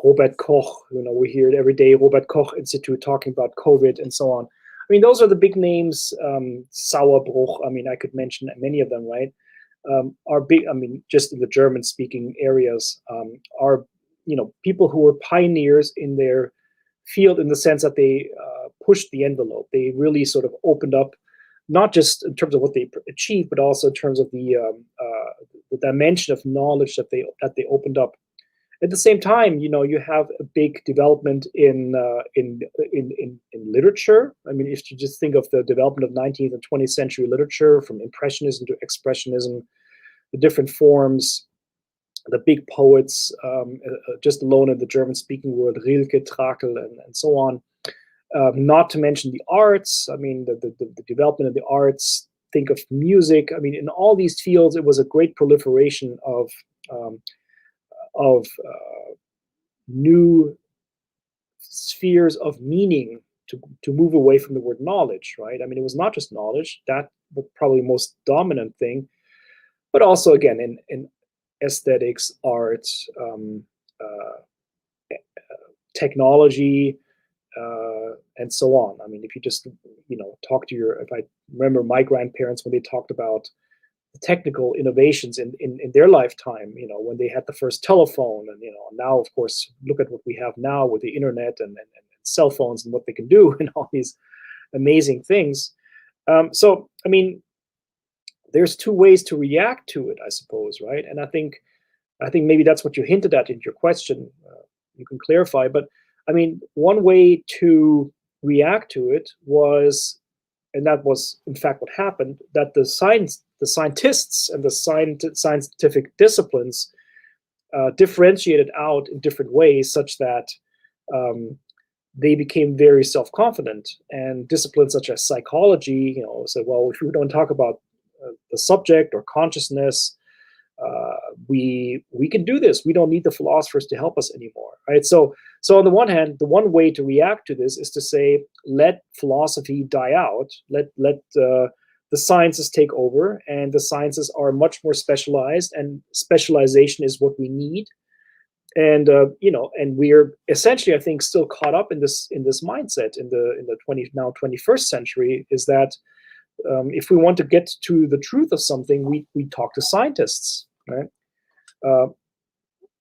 Robert Koch, you know, we hear it every day, Robert Koch Institute talking about COVID and so on. I mean, those are the big names, Sauerbruch, I mean, I could mention many of them, right? Are big, I mean, just in the German-speaking areas, are, you know, people who were pioneers in their field in the sense that they pushed the envelope. They really sort of opened up, not just in terms of what they achieved, but also in terms of the dimension of knowledge that they opened up. At the same time, you know, you have a big development in literature. I mean, if you just think of the development of 19th and 20th century literature, from Impressionism to Expressionism, the different forms, the big poets, just alone in the German-speaking world, Rilke, Trakl, and so on. Not to mention the arts. I mean, the development of the arts. Think of music. I mean, in all these fields, it was a great proliferation of new spheres of meaning to move away from the word knowledge, right? I mean, it was not just knowledge, that was probably the most dominant thing, but also, again, in aesthetics, art, technology, and so on. I mean, if you just, you know, talk to if I remember my grandparents when they talked about the technical innovations in their lifetime, you know, when they had the first telephone, and, you know, now, of course, look at what we have now with the internet and cell phones and what they can do and all these amazing things. So, I mean, there's two ways to react to it, I suppose, right? And I think maybe that's what you hinted at in your question. You can clarify, but I mean, one way to react to it was, and that was in fact what happened, that the scientists and the scientific disciplines differentiated out in different ways, such that they became very self-confident. And disciplines such as psychology, you know, said, well, if we don't talk about the subject or consciousness, we can do this. We don't need the philosophers to help us anymore, right? So on the one hand, the one way to react to this is to say, let philosophy die out. Let the sciences take over, and the sciences are much more specialized, and specialization is what we need. And you know, and we're essentially, I think, still caught up in this mindset in the 21st century, is that if we want to get to the truth of something, we talk to scientists, right?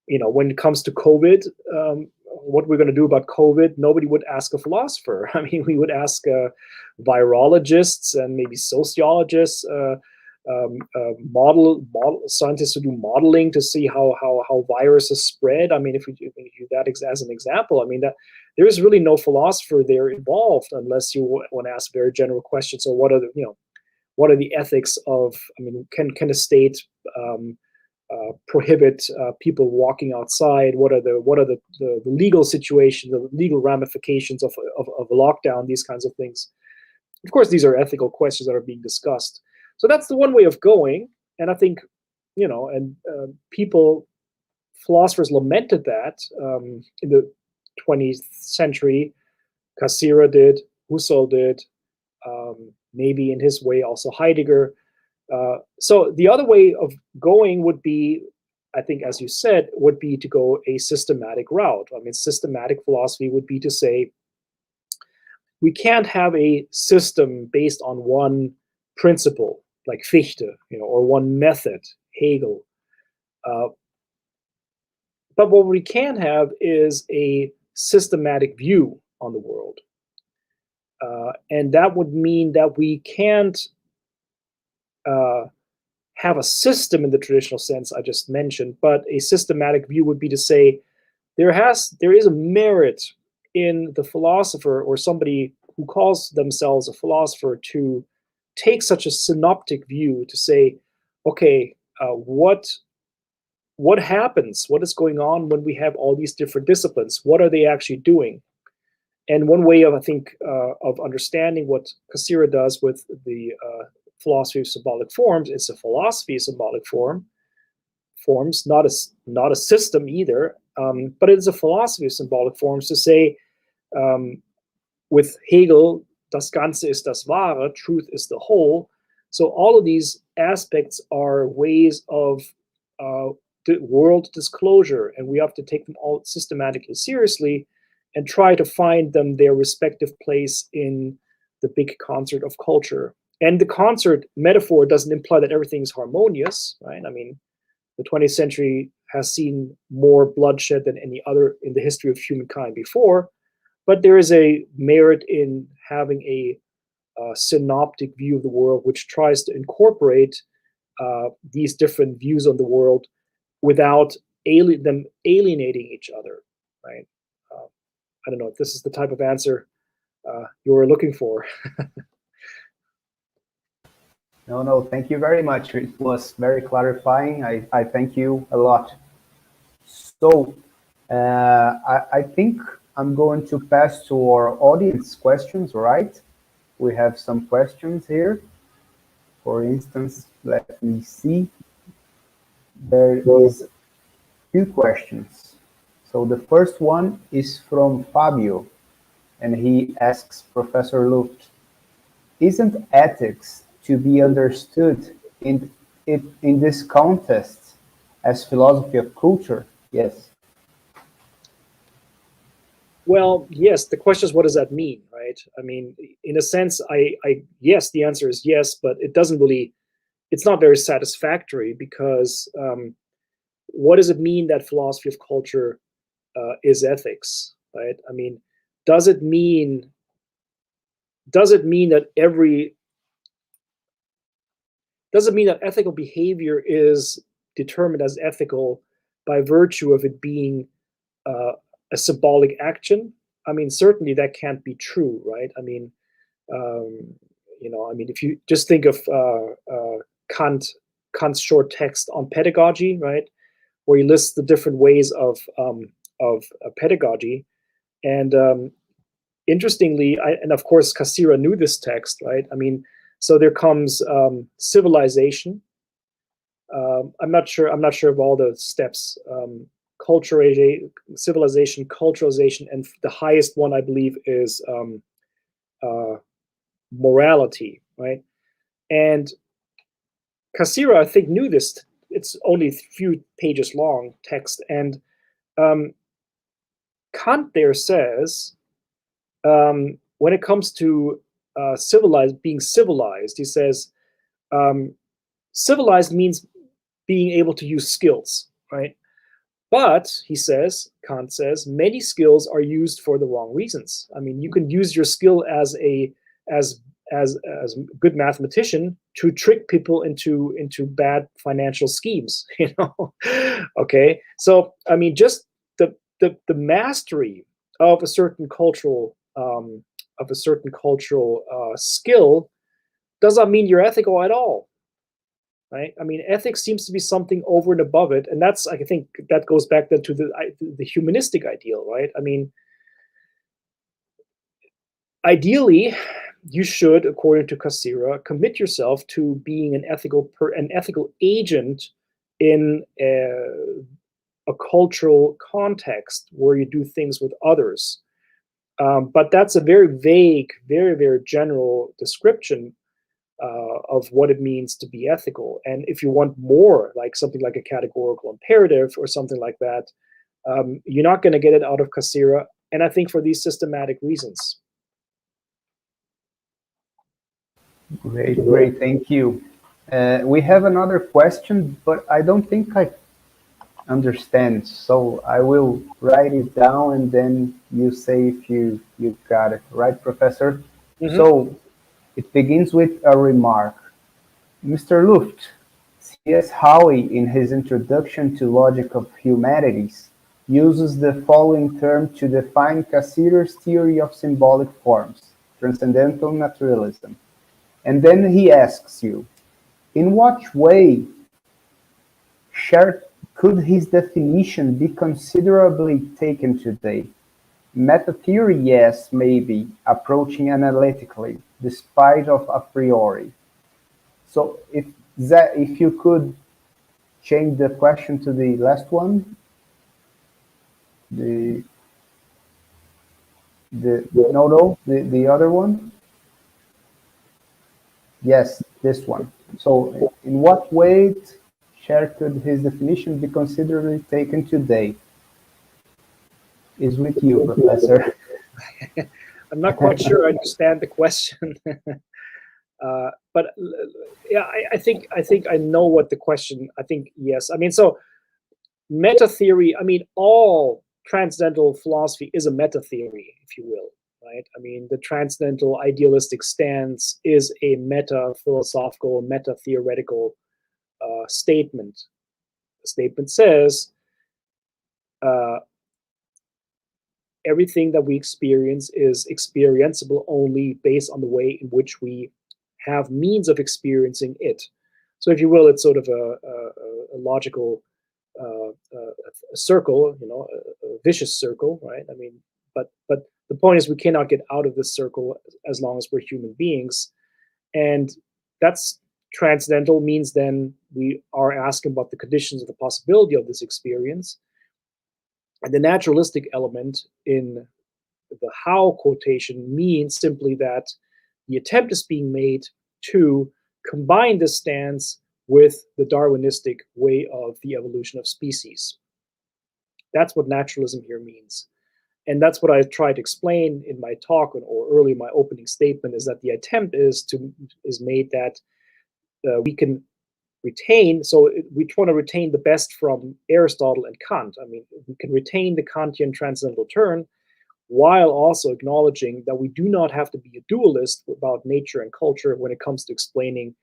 You know, when it comes to COVID, what we're going to do about COVID, nobody would ask a philosopher. I mean, we would ask virologists and maybe sociologists, model scientists who do modeling to see how viruses spread. I mean, if we use that as an example, I mean, that there is really no philosopher there involved, unless you want to ask very general questions. So what are the ethics of, I mean, can a state prohibit people walking outside? What are the legal situations, the legal ramifications of a lockdown, these kinds of things? Of course, these are ethical questions that are being discussed. So that's the one way of going. And I think, you know, and philosophers lamented that in the 20th century. Cassirer did, Husserl did, maybe in his way also Heidegger. So the other way of going would be I think, as you said, would be to go a systematic route. I mean, systematic philosophy would be to say, we can't have a system based on one principle, like Fichte, or one method, Hegel. But what we can have is a systematic view on the world. And that would mean that we can't have a system in the traditional sense I just mentioned, but a systematic view would be to say there is a merit in the philosopher or somebody who calls themselves a philosopher to take such a synoptic view to say, okay, what happens? What is going on when we have all these different disciplines? What are they actually doing? And one way of, I think, of understanding what Cassirer does with the philosophy of symbolic forms is a philosophy of symbolic forms, not a system either, but it is a philosophy of symbolic forms to say, with Hegel, das Ganze ist das Wahre, truth is the whole. So all of these aspects are ways of world disclosure, and we have to take them all systematically seriously and try to find them their respective place in the big concert of culture. And the concert metaphor doesn't imply that everything is harmonious, right? I mean, the 20th century has seen more bloodshed than any other in the history of humankind before, but there is a merit in having a synoptic view of the world, which tries to incorporate these different views on the world without them alienating each other, right? I don't know if this is the type of answer you were looking for. No, thank you very much. It was very clarifying. I thank you a lot. So I think I'm going to pass to our audience questions, right? We have some questions here. For instance, let me see. There is 2 questions. So the first one is from Fabio, and he asks Professor Luft, isn't ethics to be understood in this context as philosophy of culture? Yes. Well, yes, the question is, what does that mean, right? I mean, in a sense, yes, the answer is yes, but it's not very satisfactory, because what does it mean that philosophy of culture is ethics, right? I mean, does it mean that ethical behavior is determined as ethical by virtue of it being a symbolic action? I mean, certainly that can't be true, right? I mean, if you just think of Kant's short text on pedagogy, right, where he lists the different ways of pedagogy, and interestingly, and of course Cassirer knew this text, right? I mean, so there comes civilization. I'm not sure of all the steps. Civilization, culturalization, and the highest one, I believe, is morality, right? And Cassirer, I think, knew this. It's only a few pages long text, and Kant there says, when it comes to being civilized, he says, civilized means being able to use skills, right? But he says, Kant says, many skills are used for the wrong reasons. I mean, you can use your skill as a good mathematician to trick people into bad financial schemes, Okay, so I mean, just the mastery of a certain cultural skill does not mean you're ethical at all. Right? I mean, ethics seems to be something over and above it, and I think that goes back then to the humanistic ideal, right? I mean, ideally, you should, according to Cassirer, commit yourself to being an ethical agent in a cultural context where you do things with others. But that's a very vague, very, very general description. of what it means to be ethical. And if you want more, like something like a categorical imperative or something like that, you're not going to get it out of Cassirer. And I think for these systematic reasons. Great, thank you. We have another question, but I don't think I understand, so I will write it down and then you say if you got it, right, Professor? Mm-hmm. So it begins with a remark. Mr. Luft, C.S. Howey, in his Introduction to Logic of Humanities, uses the following term to define Cassirer's theory of symbolic forms, Transcendental Naturalism. And then he asks you, in what way could his definition be considerably taken today? Meta theory, yes, maybe, approaching analytically, despite of a priori. So if you could change the question to the last one, the other one. Yes, this one. So in what way could his definition be considerably taken today? Is with you, Professor. I'm not quite sure I understand the question. But yeah, I think I know what the question. I think yes. I mean, so meta theory. I mean, all transcendental philosophy is a meta theory, if you will, right? I mean, the transcendental idealistic stance is a meta philosophical, meta theoretical statement. The statement says everything that we experience is experienceable only based on the way in which we have means of experiencing it. So if you will, it's sort of a logical circle, you know, a vicious circle, right? I mean, but the point is we cannot get out of this circle as long as we're human beings. And that's transcendental means then we are asking about the conditions of the possibility of this experience. And the naturalistic element in the how quotation means simply that the attempt is being made to combine this stance with the Darwinistic way of the evolution of species. That's what naturalism here means. And that's what I tried to explain in my talk or early in my opening statement, is that the attempt is made that we can retain, so we try to retain the best from Aristotle and Kant. I mean, we can retain the Kantian transcendental turn while also acknowledging that we do not have to be a dualist about nature and culture when it comes to explaining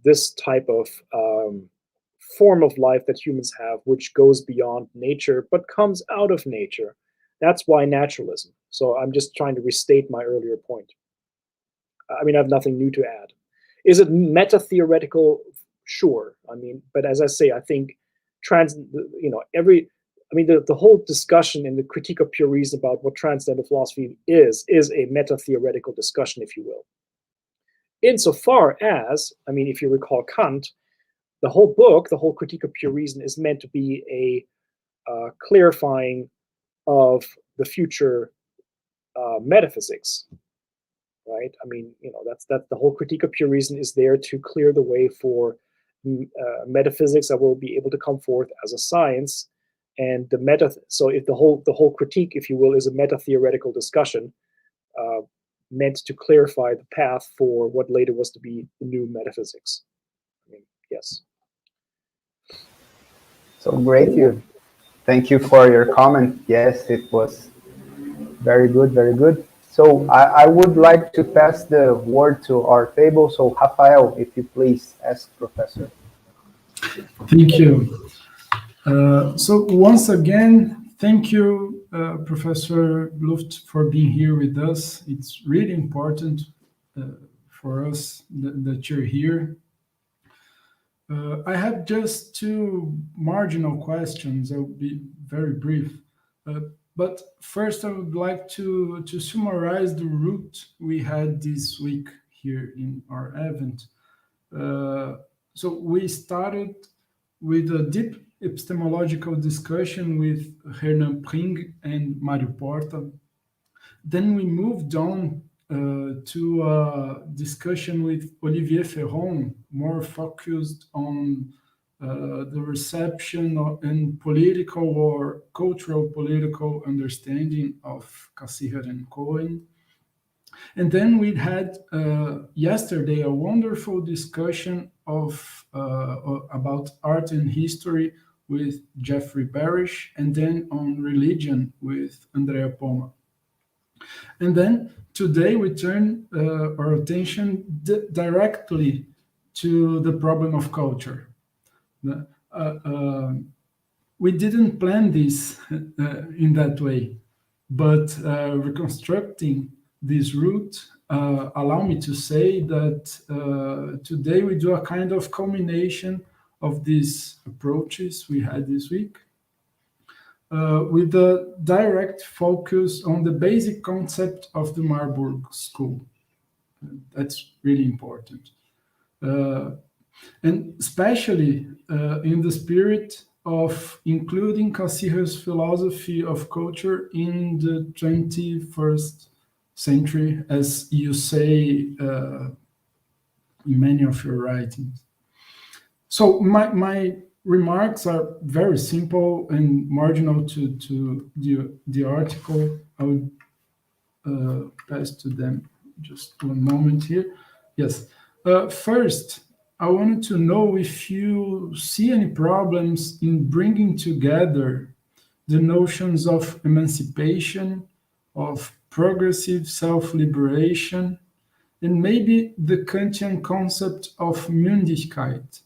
this type of form of life that humans have, which goes beyond nature but comes out of nature. That's why naturalism. So I'm just trying to restate my earlier point. I mean, I have nothing new to add. Is it meta-theoretical? Sure. I mean, but as I say, I think the whole discussion in the Critique of Pure Reason about what transcendental philosophy is a meta-theoretical discussion, if you will. Insofar as, I mean, if you recall Kant, the whole book, the whole Critique of Pure Reason, is meant to be a clarifying of the future metaphysics. Right? I mean, you know, that's the whole Critique of Pure Reason is there to clear the way for metaphysics that will be able to come forth as a science. And so if the whole critique, if you will, is a meta-theoretical discussion meant to clarify the path for what later was to be the new metaphysics. I mean, yes. So great, thank you for your comment. Yes, it was very good, very good. So I would like to pass the word to our table. So Rafael, if you please ask Professor. Thank you. So once again, thank you, Professor Luft, for being here with us. It's really important for us that you're here. I have just two marginal questions. I'll be very brief. But first, I would like to summarize the route we had this week here in our event. So we started with a deep epistemological discussion with Hermann Cohen and Mario Porta. Then we moved on to a discussion with Olivier Ferron, more focused on the reception and political or cultural political understanding of Cassirer and Cohen. And then we had yesterday a wonderful discussion about art and history with Jeffrey Barish, and then on religion with Andrea Poma. And then today we turn our attention directly to the problem of culture. We didn't plan this in that way, but reconstructing this route allow me to say that today we do a kind of culmination of these approaches we had this week, with a direct focus on the basic concept of the Marburg School. That's really important. And especially in the spirit of including Cassirer's philosophy of culture in the 21st century, as you say in many of your writings. So my remarks are very simple and marginal to the article. I would pass to them just one moment here. Yes. First, I wanted to know if you see any problems in bringing together the notions of emancipation, of progressive self-liberation, and maybe the Kantian concept of Mündigkeit.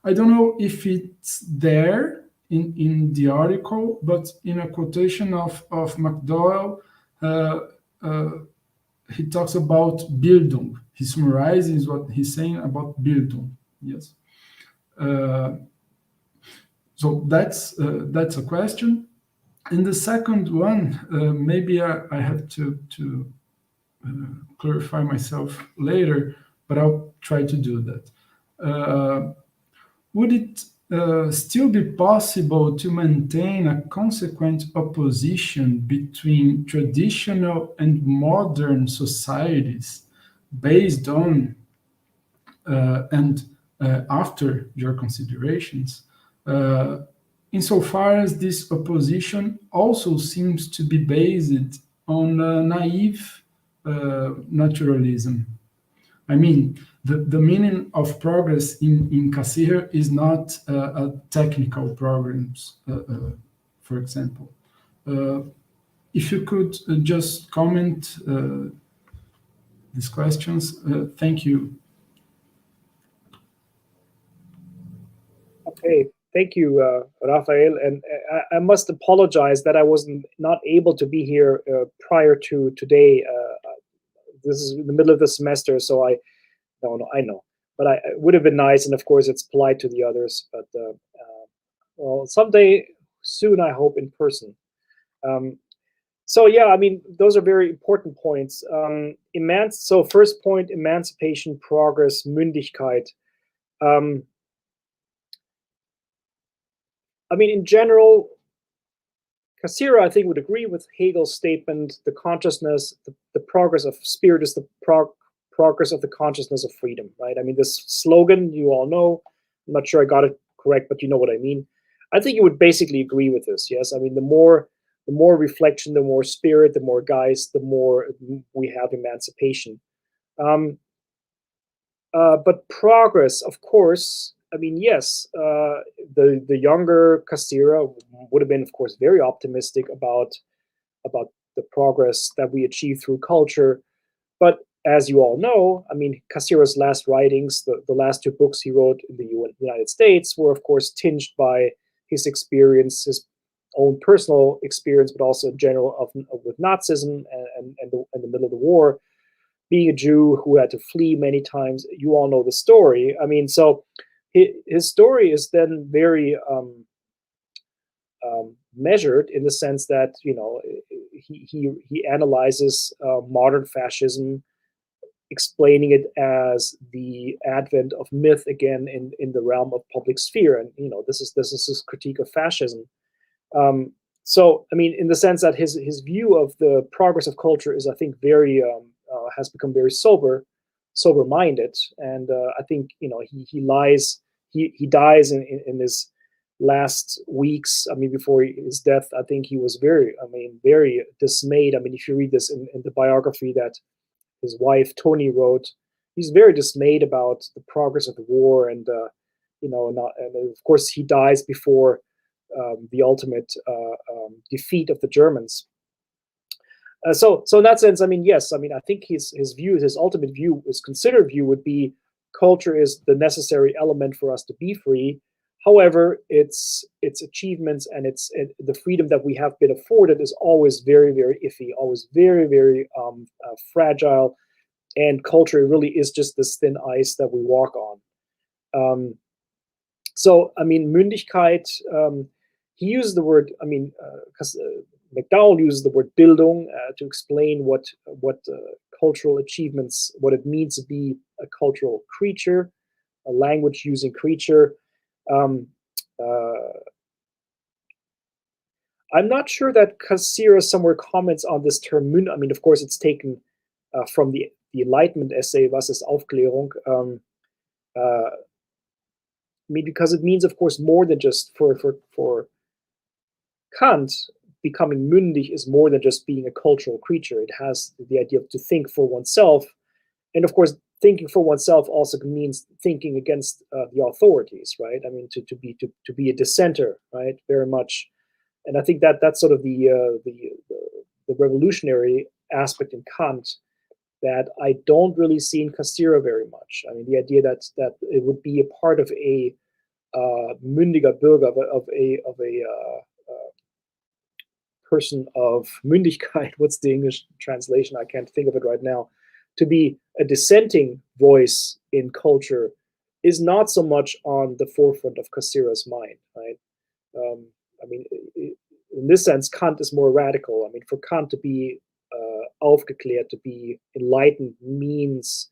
I don't know if it's there in the article, but in a quotation of McDowell, he talks about Bildung. He summarizes what he's saying about Bildung. Yes. So that's a question. And the second one, maybe I have to clarify myself later, but I'll try to do that. Would it still be possible to maintain a consequent opposition between traditional and modern societies based on and after your considerations, insofar as this opposition also seems to be based on naive naturalism? I mean, the meaning of progress in Cassirer is not a technical progress, for example. If you could just comment these questions, thank you. Okay, thank you, Raphael. And I must apologize that I wasn't not able to be here prior to today. This is in the middle of the semester, so I know. But it would have been nice, and of course it's polite to the others, but well, someday soon, I hope, in person. So yeah, I mean, those are very important points. So first point, emancipation, progress, Mündigkeit. I mean, in general, Cassirer, I think, would agree with Hegel's statement, the consciousness, the progress of spirit is the progress of the consciousness of freedom, right? I mean, this slogan, you all know, I'm not sure I got it correct, but you know what I mean. I think you would basically agree with this, yes? I mean, the more reflection, the more spirit, the more Geist, the more we have emancipation. But progress, of course, I mean, yes, the younger Cassirer would have been, of course, very optimistic about the progress that we achieve through culture. But as you all know, I mean, Cassirer's last writings, the last two books he wrote in the United States were, of course, tinged by his experience, his own personal experience, but also in general with Nazism and the middle of the war. Being a Jew who had to flee many times, you all know the story. I mean, so his story is then very measured in the sense that, you know, he analyzes modern fascism, explaining it as the advent of myth again in the realm of public sphere, and you know, this is his critique of fascism. So I mean, in the sense that his view of the progress of culture is, I think, very has become very sober-minded, and I think he lies. He dies in his last weeks. I mean, before his death, I think he was very dismayed. I mean, if you read this in the biography that his wife Toni wrote, he's very dismayed about the progress of the war, and and of course he dies before the ultimate defeat of the Germans. So in that sense, I mean, yes, I mean, I think his view, his ultimate view, his considered view would be culture is the necessary element for us to be free. However, its achievements and the freedom that we have been afforded is always very, very iffy, always very, very fragile, and culture really is just this thin ice that we walk on. So, I mean, Mündigkeit, he used the word, I mean, McDowell uses the word Bildung to explain what cultural achievements, what it means to be a cultural creature, a language-using creature. I'm not sure that Cassirer somewhere comments on this term. I mean, of course, it's taken from the Enlightenment essay, Was ist Aufklärung? I mean, because it means, of course, more than just for Kant, becoming mündig is more than just being a cultural creature. It has the idea of to think for oneself, and of course, thinking for oneself also means thinking against the authorities, right? I mean, to be a dissenter, right? Very much, and I think that's sort of the revolutionary aspect in Kant that I don't really see in Cassirer very much. I mean, the idea that it would be a part of a mündiger Bürger, of a person of Mündigkeit. What's the English translation? I can't think of it right now. To be a dissenting voice in culture is not so much on the forefront of Cassirer's mind, right? I mean, in this sense, Kant is more radical. I mean, for Kant to be aufgeklärt, to be enlightened, means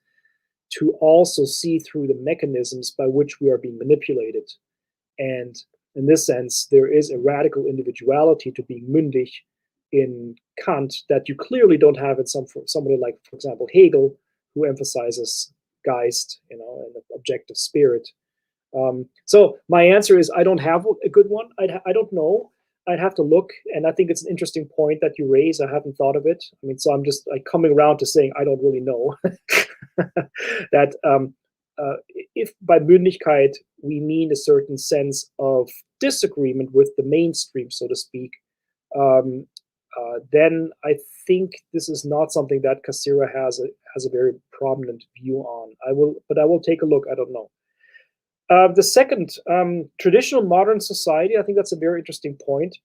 to also see through the mechanisms by which we are being manipulated. And in this sense, there is a radical individuality to being mündig in Kant that you clearly don't have in somebody like, for example, Hegel, who emphasizes Geist, and the objective spirit. So my answer is I don't have a good one. I don't know. I'd have to look, and I think it's an interesting point that you raise. I haven't thought of it. I mean, so I'm just like coming around to saying I don't really know. That if by Mündigkeit we mean a certain sense of disagreement with the mainstream, so to speak, then I think this is not something that Cassirer has a very prominent view on. I will take a look. I don't know. The second, traditional modern society, I think that's a very interesting point.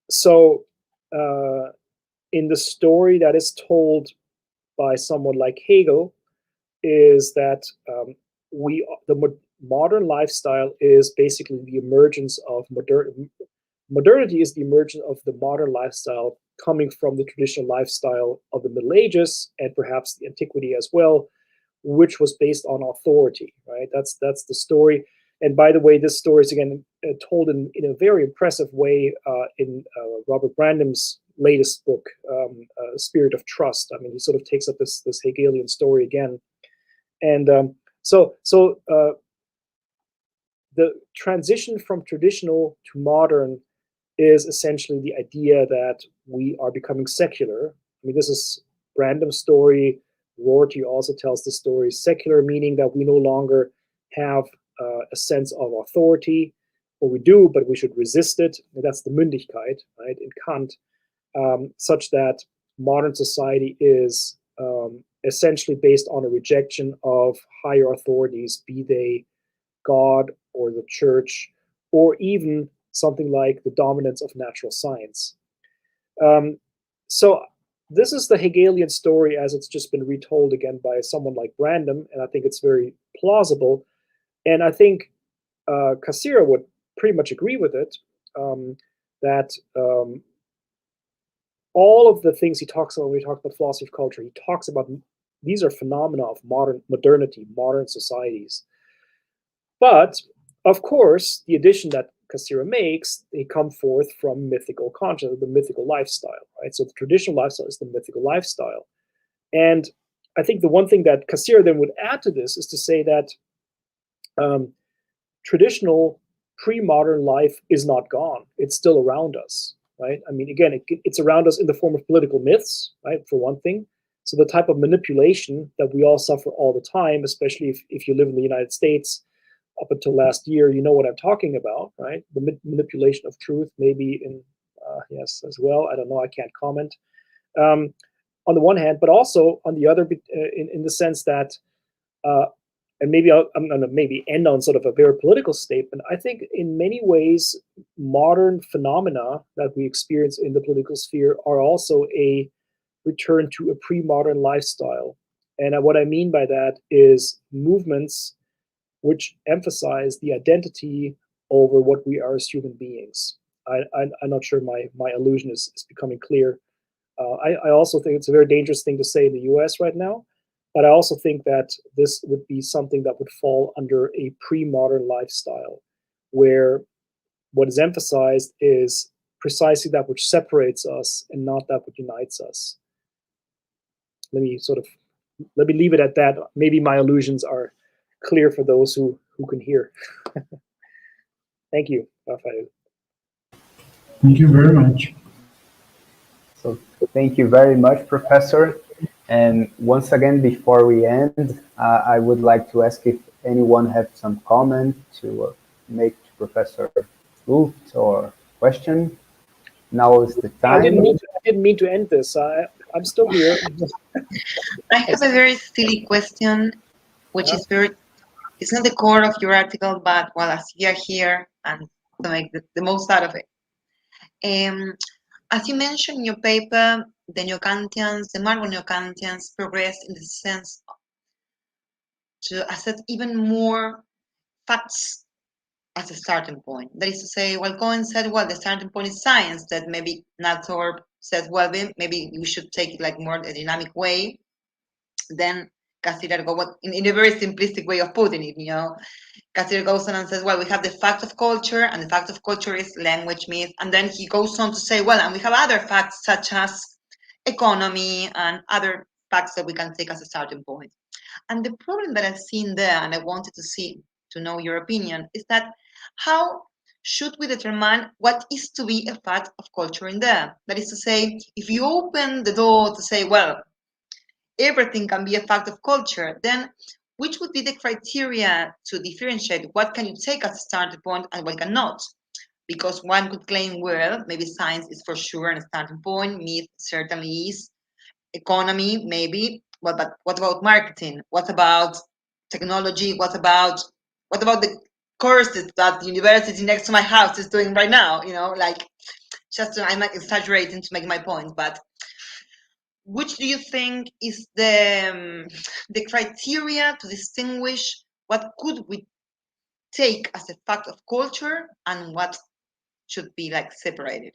So in the story that is told by someone like Hegel, is that the modern lifestyle is basically the emergence of modernity is the emergence of the modern lifestyle coming from the traditional lifestyle of the Middle Ages and perhaps the antiquity as well, which was based on authority, right? That's the story. And by the way, this story is again told in a very impressive way in Robert Brandam's latest book, Spirit of Trust. I mean, he sort of takes up this Hegelian story again. And so the transition from traditional to modern is essentially the idea that we are becoming secular. I mean, this is Brandam's story. Rorty also tells the story. Secular meaning that we no longer have a sense of authority, or we do, but we should resist it. And that's the Mündigkeit, right, in Kant, such that modern society is essentially based on a rejection of higher authorities, be they God or the church, or even something like the dominance of natural science. So this is the Hegelian story as it's just been retold again by someone like Brandam, and I think it's very plausible. And I think Cassirer would pretty much agree with it, that all of the things he talks about when we talk about philosophy of culture, he talks about these are phenomena of modernity, modern societies. But of course, the addition that Cassirer makes, they come forth from mythical consciousness, the mythical lifestyle, right? So the traditional lifestyle is the mythical lifestyle. And I think the one thing that Cassirer then would add to this is to say that traditional pre-modern life is not gone. It's still around us, right? I mean, again, it's around us in the form of political myths, right, for one thing. So the type of manipulation that we all suffer all the time, especially if you live in the United States, up until last year, you know what I'm talking about, right? The manipulation of truth, maybe in, yes, as well. I don't know, I can't comment. On the one hand, but also on the other, in the sense that, and maybe I'm going to maybe end on sort of a very political statement. I think in many ways, modern phenomena that we experience in the political sphere are also a return to a pre-modern lifestyle. And what I mean by that is movements which emphasize the identity over what we are as human beings. I'm not sure my allusion is becoming clear. I also think it's a very dangerous thing to say in the US right now, but I also think that this would be something that would fall under a pre-modern lifestyle, where what is emphasized is precisely that which separates us and not that which unites us. Let me leave it at that. Maybe my allusions are clear for those who can hear. Thank you, Rafael. Thank you very much. So thank you very much, Professor. And once again, before we end, I would like to ask if anyone has some comment to make to Professor Luft or question. Now is the time. I didn't mean to end this. I'm still here. I have a very silly question, which is it's not the core of your article, but well, as we are here and to make the most out of it. As you mentioned in your paper, the Neokantians, the Marvel Neokantians progressed in the sense to accept even more facts as a starting point. That is to say, well, Cohen said, well, the starting point is science, that maybe Nathorp says, well, maybe we should take it like more a dynamic way. Then Cassirer goes, in a very simplistic way of putting it, Cassirer goes on and says, well, we have the fact of culture, and the fact of culture is language, myth. And then he goes on to say, well, and we have other facts such as economy and other facts that we can take as a starting point. And the problem that I've seen there, and I wanted to know your opinion, is that how should we determine what is to be a fact of culture in there? That is to say, if you open the door to say, well, everything can be a fact of culture, then which would be the criteria to differentiate what can you take as a starting point and what cannot? Because one could claim, well, maybe science is for sure a starting point, myth certainly is, economy maybe, well, but what about marketing? What about technology? What about the courses that the university next to my house is doing right now? I'm exaggerating to make my point, but which do you think is the criteria to distinguish what could we take as a fact of culture and what should be separated?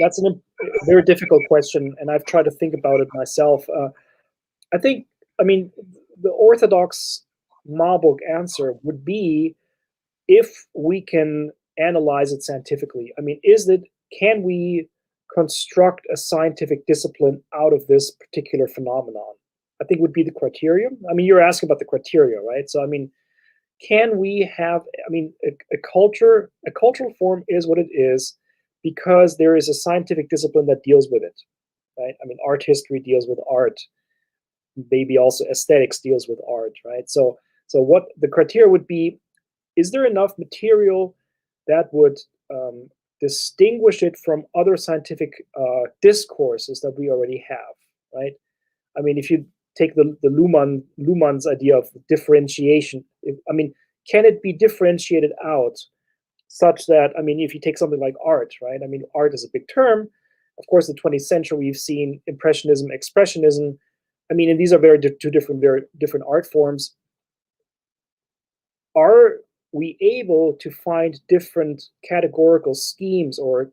That's a very difficult question, and I've tried to think about it myself. I mean, the orthodox Marburg answer would be, if we can analyze it scientifically. I mean, can we construct a scientific discipline out of this particular phenomenon? I think would be the criterion. I mean, you're asking about the criteria, right? So, I mean, can we have, a cultural form is what it is because there is a scientific discipline that deals with it, right? I mean, art history deals with art. Maybe also aesthetics deals with art, right? So what the criteria would be, is there enough material that would distinguish it from other scientific discourses that we already have, right? I mean, if you take the Luhmann's idea of differentiation, can it be differentiated out such that, if you take something like art, right? I mean, art is a big term. Of course, in the 20th century, we've seen Impressionism, Expressionism. And these are very different art forms. Are we able to find different categorical schemes or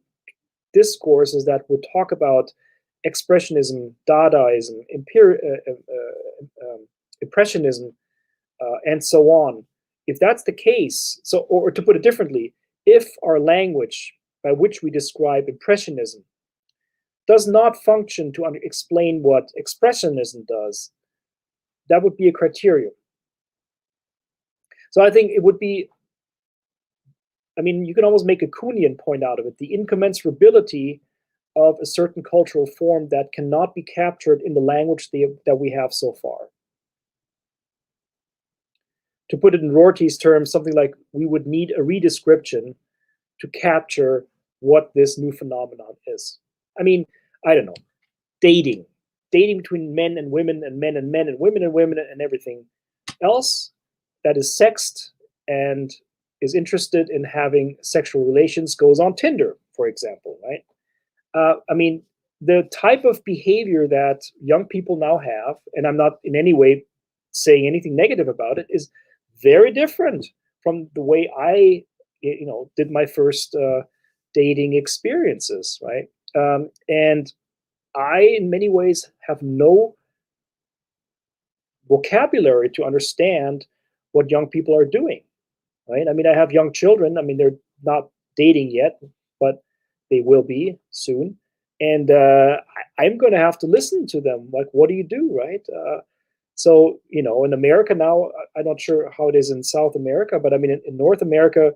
discourses that would talk about Expressionism, Dadaism, Impressionism, and so on, if that's the case, so, or to put it differently, if our language by which we describe Impressionism does not function to explain what Expressionism does, that would be a criterion. So I think it would be, I mean, you can almost make a Kuhnian point out of it, the incommensurability of a certain cultural form that cannot be captured in the language that we have so far. To put it in Rorty's terms, something like we would need a redescription to capture what this new phenomenon is. I mean, I don't know, dating between men and women and men and men and women and everything else that is sexed and is interested in having sexual relations goes on Tinder, for example, right? I mean, the type of behavior that young people now have, and I'm not in any way saying anything negative about it, is very different from the way I, did my first dating experiences, right? And I, in many ways, have no vocabulary to understand what young people are doing, right? I mean, I have young children. I mean, they're not dating yet, but they will be soon. And I'm going to have to listen to them. Like, what do you do, right? So, in America now, I'm not sure how it is in South America, but I mean, in North America,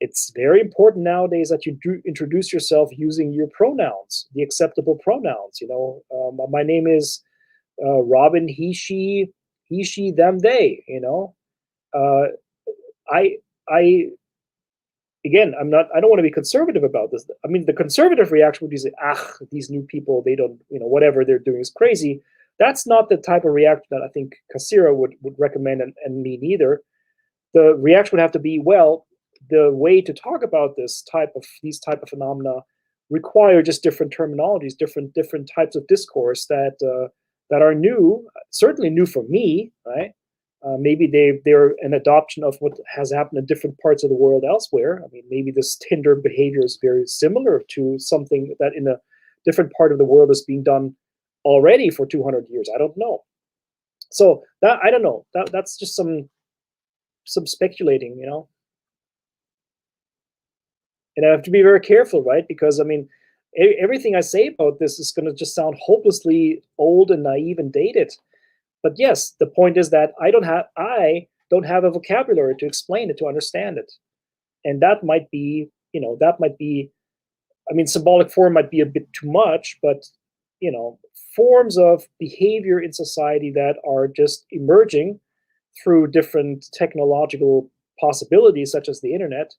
it's very important nowadays that you do introduce yourself using your pronouns, the acceptable pronouns. My name is Robin, he, she, them, they. Again, I don't want to be conservative about this. I mean, the conservative reaction would be, these new people, they don't, whatever they're doing is crazy. That's not the type of reaction that I think Cassira would recommend, and me neither. The reaction would have to be, well, the way to talk about these type of phenomena require just different terminologies, different types of discourse that are new, certainly new for me, right? Maybe they're an adoption of what has happened in different parts of the world elsewhere. I mean, maybe this Tinder behavior is very similar to something that in a different part of the world is being done already for 200 years. I don't know. So that, I don't know. That's just some speculating, And I have to be very careful, right? Because I mean, everything I say about this is going to just sound hopelessly old and naive and dated. But yes, the point is that I don't have a vocabulary to explain it, to understand it. And that might be, I mean, symbolic form might be a bit too much, but, forms of behavior in society that are just emerging through different technological possibilities, such as the internet,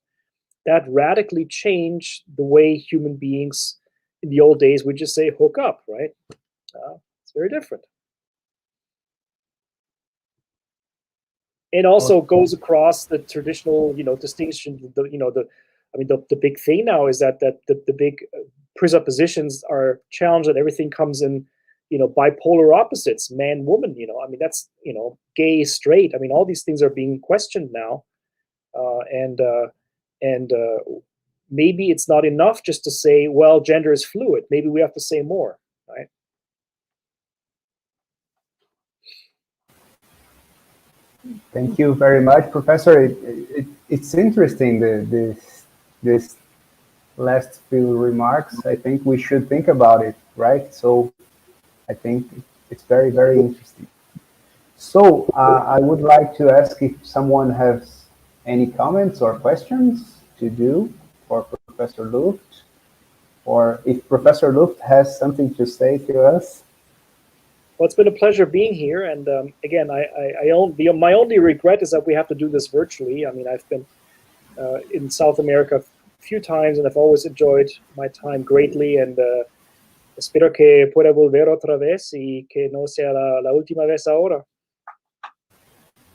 that radically change the way human beings in the old days would just say hook up, right? It's very different. And also goes across the traditional, distinction. The big thing now is that the big presuppositions are challenged, that everything comes in, bipolar opposites, man, woman. I mean, that's gay, straight. I mean, all these things are being questioned now, and maybe it's not enough just to say, well, gender is fluid. Maybe we have to say more, right? Thank you very much, Professor. It's interesting, this last few remarks. I think we should think about it, right? So I think it's very, very interesting. So I would like to ask if someone has any comments or questions to do for Professor Luft, or if Professor Luft has something to say to us. Well, it's been a pleasure being here, and again, my only regret is that we have to do this virtually. I mean, I've been in South America a few times, and I've always enjoyed my time greatly, and espero que pueda volver otra vez y que no sea la última vez ahora.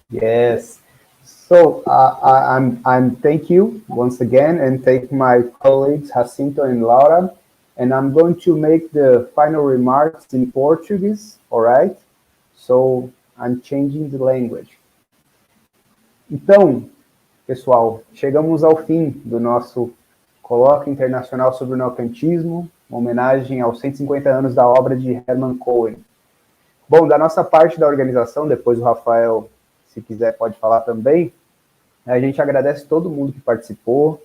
Yes. So I'm thank you once again, and thank my colleagues Jacinto and Laura. And I'm going to make the final remarks in Portuguese, all right? So I'm changing the language. Então, pessoal, chegamos ao fim do nosso Colóquio Internacional sobre o Neokantismo, uma homenagem aos 150 anos da obra de Hermann Cohen. Bom, da nossa parte da organização, depois o Rafael, se quiser, pode falar também, A gente agradece todo mundo que participou,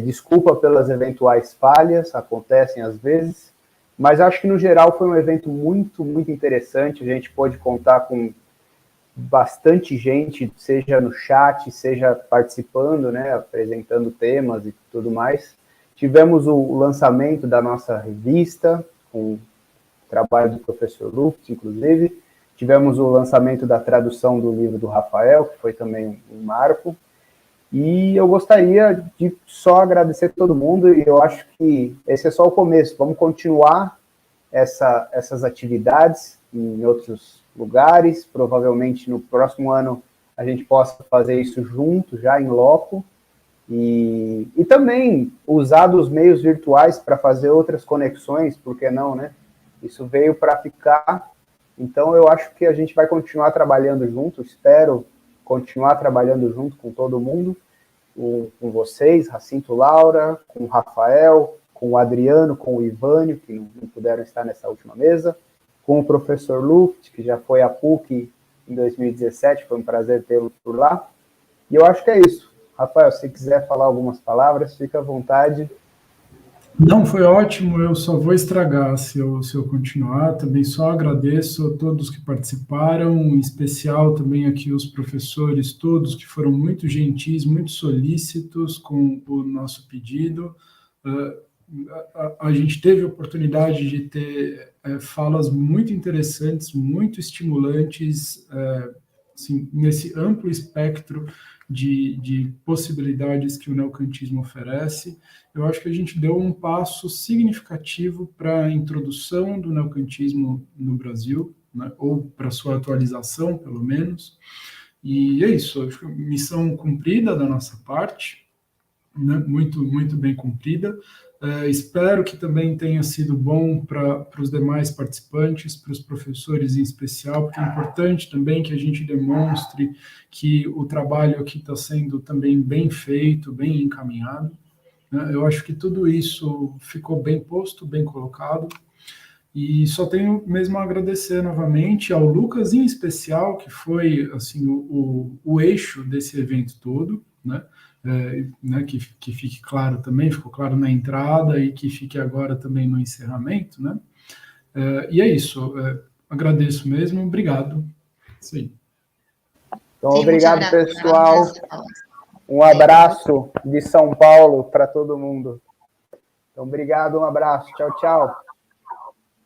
desculpa pelas eventuais falhas, acontecem às vezes, mas acho que no geral foi um evento muito, muito interessante, a gente pôde contar com bastante gente, seja no chat, seja participando, né, apresentando temas e tudo mais. Tivemos o lançamento da nossa revista, com o trabalho do professor Luft, inclusive. Tivemos o lançamento da tradução do livro do Rafael, que foi também um marco. E eu gostaria de só agradecer todo mundo, e eu acho que esse é só o começo. Vamos continuar essas atividades em outros lugares. Provavelmente no próximo ano a gente possa fazer isso junto, já em loco. E também usar dos meios virtuais para fazer outras conexões, por que não, né? Isso veio para ficar, então eu acho que a gente vai continuar trabalhando junto, espero continuar trabalhando junto com todo mundo, com vocês, Jacinto, Laura, com o Rafael, com o Adriano, com o Ivânio, que não puderam estar nessa última mesa, com o professor Luft, que já foi à PUC em 2017, foi um prazer tê-lo por lá, e eu acho que é isso. Rafael, se quiser falar algumas palavras, fica à vontade. Não, foi ótimo, eu só vou estragar se eu continuar. Também só agradeço a todos que participaram, em especial também aqui os professores todos, que foram muito gentis, muito solícitos com o nosso pedido. A gente teve a oportunidade de ter falas muito interessantes, muito estimulantes, assim, nesse amplo espectro de possibilidades que o neokantismo oferece. Eu acho que a gente deu um passo significativo para a introdução do neokantismo no Brasil, né, ou para sua atualização, pelo menos. E é isso, acho que missão cumprida da nossa parte, né, muito, muito bem cumprida. Espero que também tenha sido bom para os demais participantes, para os professores em especial, porque é importante também que a gente demonstre que o trabalho aqui está sendo também bem feito, bem encaminhado, né? Eu acho que tudo isso ficou bem posto, bem colocado, e só tenho mesmo a agradecer novamente ao Lucas, em especial, que foi assim o eixo desse evento todo, né? Né, que fique claro também, ficou claro na entrada e que fique agora também no encerramento, né? E é isso, agradeço mesmo, obrigado. Isso aí. Então, obrigado, pessoal. Um abraço de São Paulo para todo mundo. Então, obrigado, um abraço. Tchau, tchau.